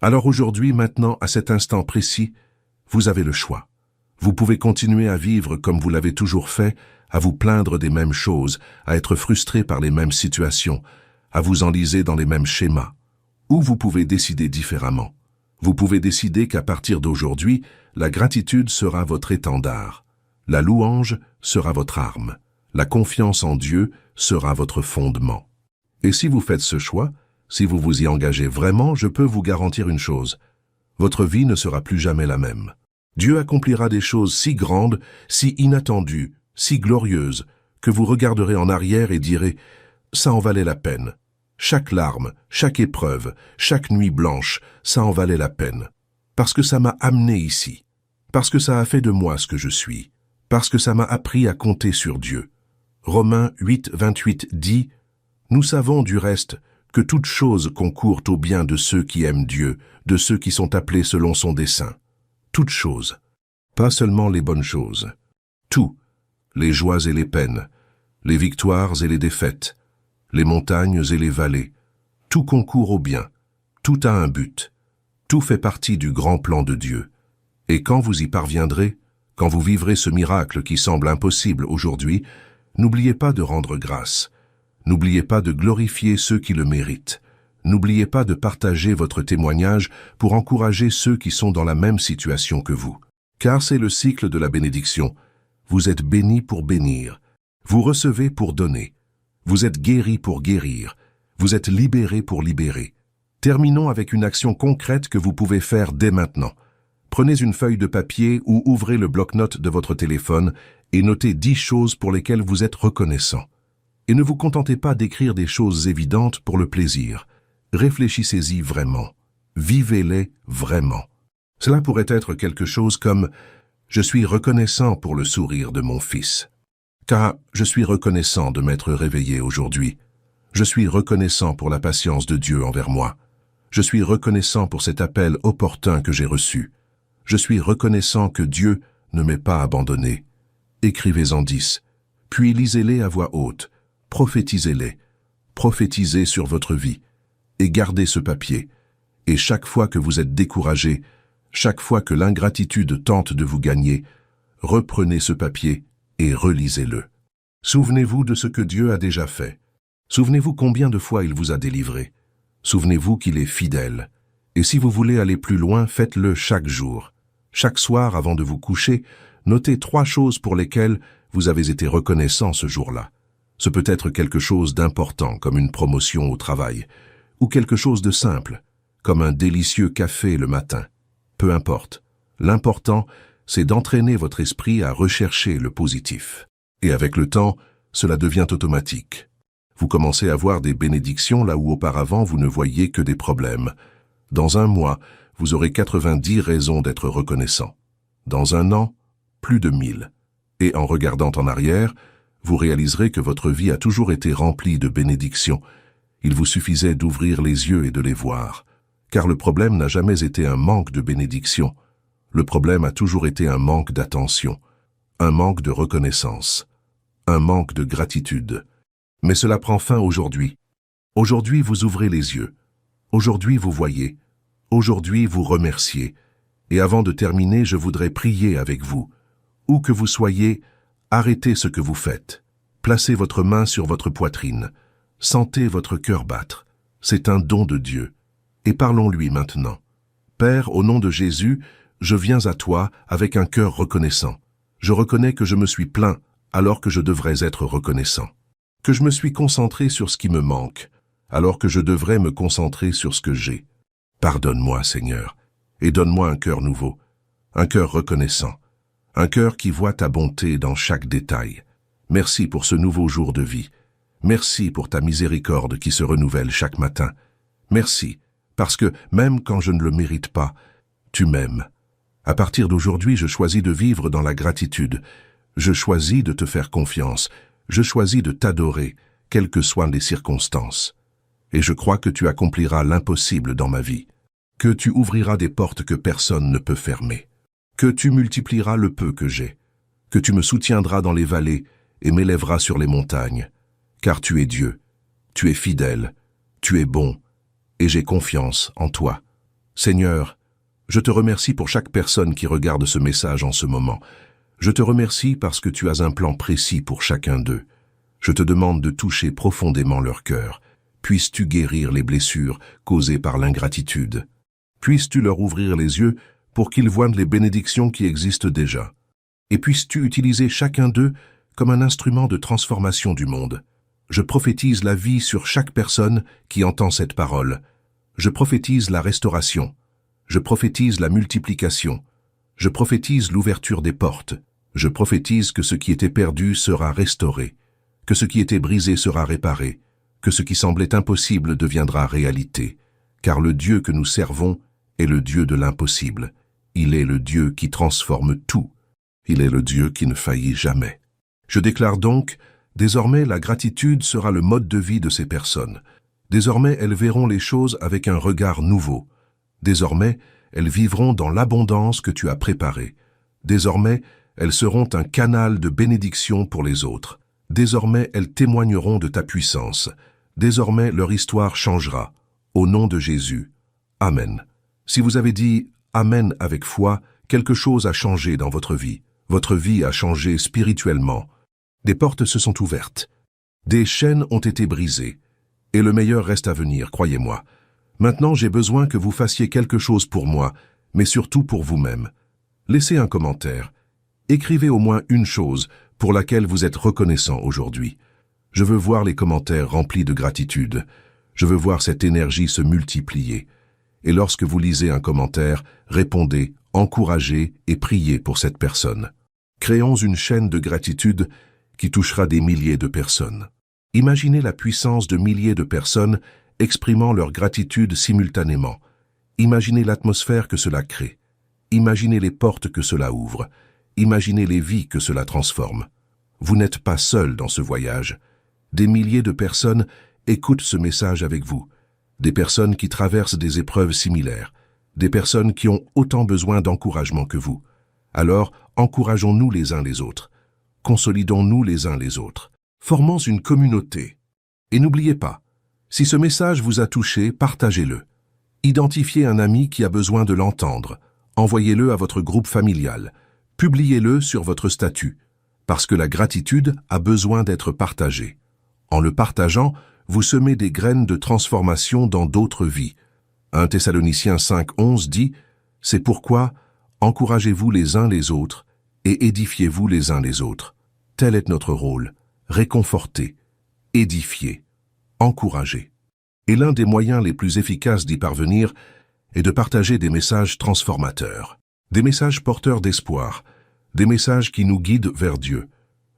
Alors aujourd'hui, maintenant, à cet instant précis, vous avez le choix. Vous pouvez continuer à vivre comme vous l'avez toujours fait, à vous plaindre des mêmes choses, à être frustré par les mêmes situations, à vous enliser dans les mêmes schémas. Ou vous pouvez décider différemment. Vous pouvez décider qu'à partir d'aujourd'hui, la gratitude sera votre étendard. La louange sera votre arme. La confiance en Dieu sera votre fondement. Et si vous faites ce choix, si vous vous y engagez vraiment, je peux vous garantir une chose. Votre vie ne sera plus jamais la même. Dieu accomplira des choses si grandes, si inattendues, si glorieuses, que vous regarderez en arrière et direz « ça en valait la peine ». Chaque larme, chaque épreuve, chaque nuit blanche, ça en valait la peine. Parce que ça m'a amené ici. Parce que ça a fait de moi ce que je suis. Parce que ça m'a appris à compter sur Dieu. Romains 8, 28 dit « Nous savons du reste que toute chose concourt au bien de ceux qui aiment Dieu, de ceux qui sont appelés selon son dessein. » Toutes choses. Pas seulement les bonnes choses. Tout. Les joies et les peines. Les victoires et les défaites. Les montagnes et les vallées. Tout concourt au bien. Tout a un but. Tout fait partie du grand plan de Dieu. Et quand vous y parviendrez, quand vous vivrez ce miracle qui semble impossible aujourd'hui, n'oubliez pas de rendre grâce. N'oubliez pas de glorifier ceux qui le méritent. N'oubliez pas de partager votre témoignage pour encourager ceux qui sont dans la même situation que vous. Car c'est le cycle de la bénédiction. Vous êtes bénis pour bénir. Vous recevez pour donner. Vous êtes guéris pour guérir. Vous êtes libérés pour libérer. Terminons avec une action concrète que vous pouvez faire dès maintenant. Prenez une feuille de papier ou ouvrez le bloc-notes de votre téléphone et notez 10 choses pour lesquelles vous êtes reconnaissant. Et ne vous contentez pas d'écrire des choses évidentes pour le plaisir. Réfléchissez-y vraiment. Vivez-les vraiment. Cela pourrait être quelque chose comme « Je suis reconnaissant pour le sourire de mon fils ». Car je suis reconnaissant de m'être réveillé aujourd'hui. Je suis reconnaissant pour la patience de Dieu envers moi. Je suis reconnaissant pour cet appel opportun que j'ai reçu. Je suis reconnaissant que Dieu ne m'ait pas abandonné. Écrivez-en 10, puis lisez-les à voix haute, prophétisez-les, prophétisez sur votre vie, et gardez ce papier. Et chaque fois que vous êtes découragé, chaque fois que l'ingratitude tente de vous gagner, reprenez ce papier et relisez-le. Souvenez-vous de ce que Dieu a déjà fait. Souvenez-vous combien de fois il vous a délivré. Souvenez-vous qu'il est fidèle. Et si vous voulez aller plus loin, faites-le chaque jour. Chaque soir, avant de vous coucher, notez 3 choses pour lesquelles vous avez été reconnaissant ce jour-là. Ce peut être quelque chose d'important, comme une promotion au travail, ou quelque chose de simple, comme un délicieux café le matin. Peu importe. L'important, c'est d'entraîner votre esprit à rechercher le positif. Et avec le temps, cela devient automatique. Vous commencez à voir des bénédictions là où auparavant vous ne voyiez que des problèmes. Dans un mois, vous aurez 90 raisons d'être reconnaissant. Dans un an, plus de 1000. Et en regardant en arrière, vous réaliserez que votre vie a toujours été remplie de bénédictions. Il vous suffisait d'ouvrir les yeux et de les voir. Car le problème n'a jamais été un manque de bénédictions. Le problème a toujours été un manque d'attention, un manque de reconnaissance, un manque de gratitude. Mais cela prend fin aujourd'hui. Aujourd'hui, vous ouvrez les yeux. Aujourd'hui, vous voyez. aujourd'hui vous remercier. Et avant de terminer, je voudrais prier avec vous. Où que vous soyez, arrêtez ce que vous faites. Placez votre main sur votre poitrine. Sentez votre cœur battre. C'est un don de Dieu. Et parlons-lui maintenant. Père, au nom de Jésus, je viens à toi avec un cœur reconnaissant. Je reconnais que je me suis plaint alors que je devrais être reconnaissant. Que je me suis concentré sur ce qui me manque, alors que je devrais me concentrer sur ce que j'ai. Pardonne-moi, Seigneur, et donne-moi un cœur nouveau, un cœur reconnaissant, un cœur qui voit ta bonté dans chaque détail. Merci pour ce nouveau jour de vie. Merci pour ta miséricorde qui se renouvelle chaque matin. Merci, parce que même quand je ne le mérite pas, tu m'aimes. À partir d'aujourd'hui, je choisis de vivre dans la gratitude. Je choisis de te faire confiance. Je choisis de t'adorer, quelles que soient les circonstances. Et je crois que tu accompliras l'impossible dans ma vie, que tu ouvriras des portes que personne ne peut fermer, que tu multiplieras le peu que j'ai, que tu me soutiendras dans les vallées et m'élèveras sur les montagnes, car tu es Dieu, tu es fidèle, tu es bon, et j'ai confiance en toi. Seigneur, je te remercie pour chaque personne qui regarde ce message en ce moment. Je te remercie parce que tu as un plan précis pour chacun d'eux. Je te demande de toucher profondément leur cœur. Puisses-tu guérir les blessures causées par l'ingratitude? Puisses-tu leur ouvrir les yeux pour qu'ils voient les bénédictions qui existent déjà? Et puisses-tu utiliser chacun d'eux comme un instrument de transformation du monde? Je prophétise la vie sur chaque personne qui entend cette parole. Je prophétise la restauration. Je prophétise la multiplication. Je prophétise l'ouverture des portes. Je prophétise que ce qui était perdu sera restauré, que ce qui était brisé sera réparé, que ce qui semblait impossible deviendra réalité, car le Dieu que nous servons est le Dieu de l'impossible. Il est le Dieu qui transforme tout. Il est le Dieu qui ne faillit jamais. Je déclare donc, désormais la gratitude sera le mode de vie de ces personnes. Désormais elles verront les choses avec un regard nouveau. Désormais, elles vivront dans l'abondance que tu as préparée. Désormais, elles seront un canal de bénédiction pour les autres. Désormais, elles témoigneront de ta puissance. Désormais, leur histoire changera. Au nom de Jésus. Amen. Si vous avez dit « Amen » avec foi, quelque chose a changé dans votre vie. Votre vie a changé spirituellement. Des portes se sont ouvertes. Des chaînes ont été brisées. Et le meilleur reste à venir, croyez-moi. Maintenant, j'ai besoin que vous fassiez quelque chose pour moi, mais surtout pour vous-même. Laissez un commentaire. Écrivez au moins une chose pour laquelle vous êtes reconnaissant aujourd'hui. Je veux voir les commentaires remplis de gratitude. Je veux voir cette énergie se multiplier. Et lorsque vous lisez un commentaire, répondez, encouragez et priez pour cette personne. Créons une chaîne de gratitude qui touchera des milliers de personnes. Imaginez la puissance de milliers de personnes exprimant leur gratitude simultanément. Imaginez l'atmosphère que cela crée. Imaginez les portes que cela ouvre. Imaginez les vies que cela transforme. Vous n'êtes pas seul dans ce voyage. Des milliers de personnes écoutent ce message avec vous. Des personnes qui traversent des épreuves similaires. Des personnes qui ont autant besoin d'encouragement que vous. Alors, encourageons-nous les uns les autres. Consolidons-nous les uns les autres. Formons une communauté. Et n'oubliez pas, si ce message vous a touché, partagez-le. Identifiez un ami qui a besoin de l'entendre. Envoyez-le à votre groupe familial. Publiez-le sur votre statut, parce que la gratitude a besoin d'être partagée. En le partageant, vous semez des graines de transformation dans d'autres vies. 1 Thessaloniciens 5:11 dit « C'est pourquoi encouragez-vous les uns les autres et édifiez-vous les uns les autres. Tel est notre rôle, réconforter, édifier, encourager. » Et l'un des moyens les plus efficaces d'y parvenir est de partager des messages transformateurs. Des messages porteurs d'espoir, des messages qui nous guident vers Dieu.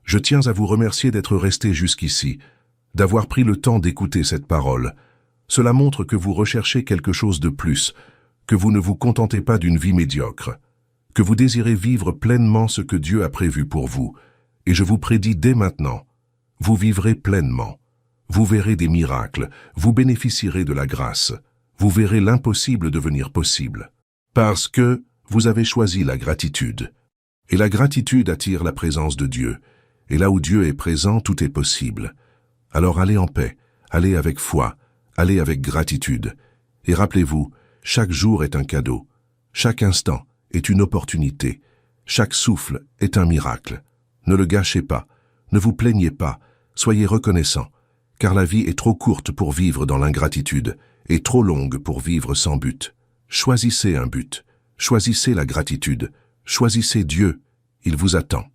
Je tiens à vous remercier d'être resté jusqu'ici, d'avoir pris le temps d'écouter cette parole. Cela montre que vous recherchez quelque chose de plus, que vous ne vous contentez pas d'une vie médiocre, que vous désirez vivre pleinement ce que Dieu a prévu pour vous. Et je vous prédis dès maintenant, vous vivrez pleinement. Vous verrez des miracles, vous bénéficierez de la grâce, vous verrez l'impossible devenir possible. Parce que vous avez choisi la gratitude. Et la gratitude attire la présence de Dieu. Et là où Dieu est présent, tout est possible. Alors allez en paix, allez avec foi, allez avec gratitude. Et rappelez-vous chaque jour est un cadeau. Chaque instant est une opportunité. Chaque souffle est un miracle. Ne le gâchez pas, ne vous plaignez pas, soyez reconnaissants, car la vie est trop courte pour vivre dans l'ingratitude et trop longue pour vivre sans but. Choisissez un but, choisissez la gratitude, choisissez Dieu, il vous attend.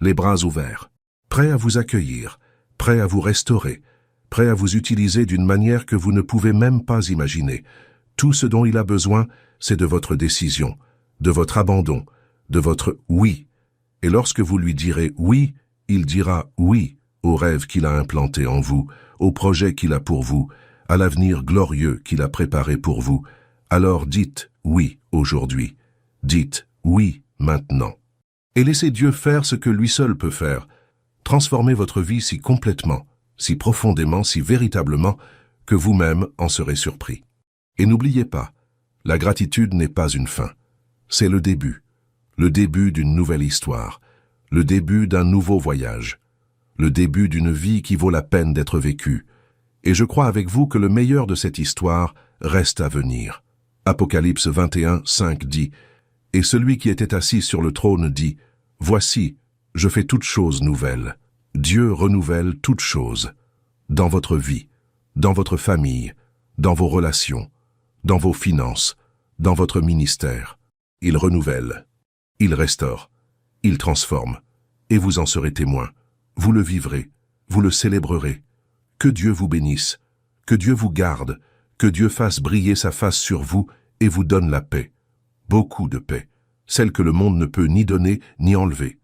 Les bras ouverts, prêts à vous accueillir, prêts à vous restaurer, prêts à vous utiliser d'une manière que vous ne pouvez même pas imaginer. Tout ce dont il a besoin, c'est de votre décision, de votre abandon, de votre oui. Et lorsque vous lui direz oui, il dira oui au rêve qu'il a implanté en vous, au projet qu'il a pour vous, à l'avenir glorieux qu'il a préparé pour vous. Alors dites oui aujourd'hui, dites oui maintenant. Et laissez Dieu faire ce que lui seul peut faire. Transformez votre vie si complètement, si profondément, si véritablement, que vous-même en serez surpris. Et n'oubliez pas, la gratitude n'est pas une fin, c'est le début d'une nouvelle histoire, le début d'un nouveau voyage, le début d'une vie qui vaut la peine d'être vécue. Et je crois avec vous que le meilleur de cette histoire reste à venir. Apocalypse 21, 5 dit « Et celui qui était assis sur le trône dit « Voici, je fais toutes choses nouvelles. » Dieu renouvelle toutes choses, dans votre vie, dans votre famille, dans vos relations, dans vos finances, dans votre ministère. Il renouvelle, il restaure, il transforme, et vous en serez témoin. Vous le vivrez, vous le célébrerez. Que Dieu vous bénisse, que Dieu vous garde, que Dieu fasse briller sa face sur vous et vous donne la paix. Beaucoup de paix, celle que le monde ne peut ni donner ni enlever.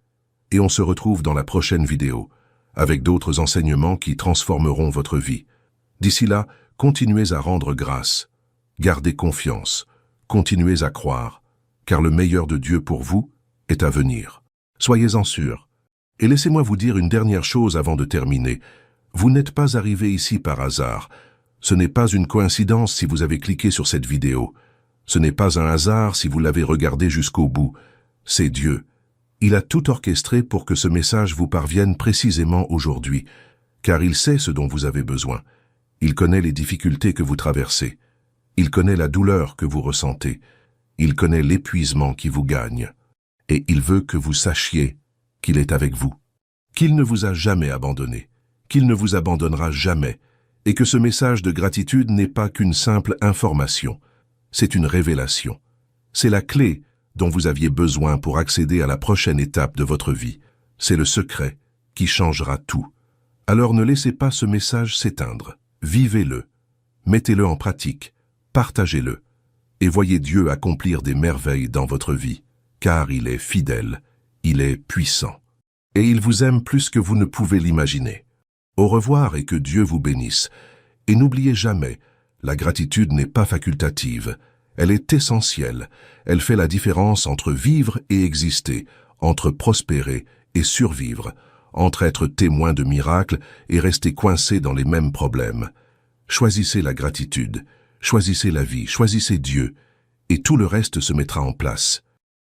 Et on se retrouve dans la prochaine vidéo, avec d'autres enseignements qui transformeront votre vie. D'ici là, continuez à rendre grâce, gardez confiance, continuez à croire, car le meilleur de Dieu pour vous est à venir. Soyez-en sûrs. Et laissez-moi vous dire une dernière chose avant de terminer. Vous n'êtes pas arrivé ici par hasard. Ce n'est pas une coïncidence si vous avez cliqué sur cette vidéo. Ce n'est pas un hasard si vous l'avez regardé jusqu'au bout. C'est Dieu. Il a tout orchestré pour que ce message vous parvienne précisément aujourd'hui, car il sait ce dont vous avez besoin. Il connaît les difficultés que vous traversez. Il connaît la douleur que vous ressentez. Il connaît l'épuisement qui vous gagne. Et il veut que vous sachiez qu'il est avec vous, qu'il ne vous a jamais abandonné, qu'il ne vous abandonnera jamais, et que ce message de gratitude n'est pas qu'une simple information, c'est une révélation. C'est la clé dont vous aviez besoin pour accéder à la prochaine étape de votre vie. C'est le secret qui changera tout. Alors ne laissez pas ce message s'éteindre. Vivez-le, mettez-le en pratique, partagez-le, et voyez Dieu accomplir des merveilles dans votre vie, car il est fidèle, il est puissant, et il vous aime plus que vous ne pouvez l'imaginer. Au revoir et que Dieu vous bénisse. Et n'oubliez jamais, la gratitude n'est pas facultative, elle est essentielle, elle fait la différence entre vivre et exister, entre prospérer et survivre, entre être témoin de miracles et rester coincé dans les mêmes problèmes. Choisissez la gratitude, choisissez la vie, choisissez Dieu, et tout le reste se mettra en place.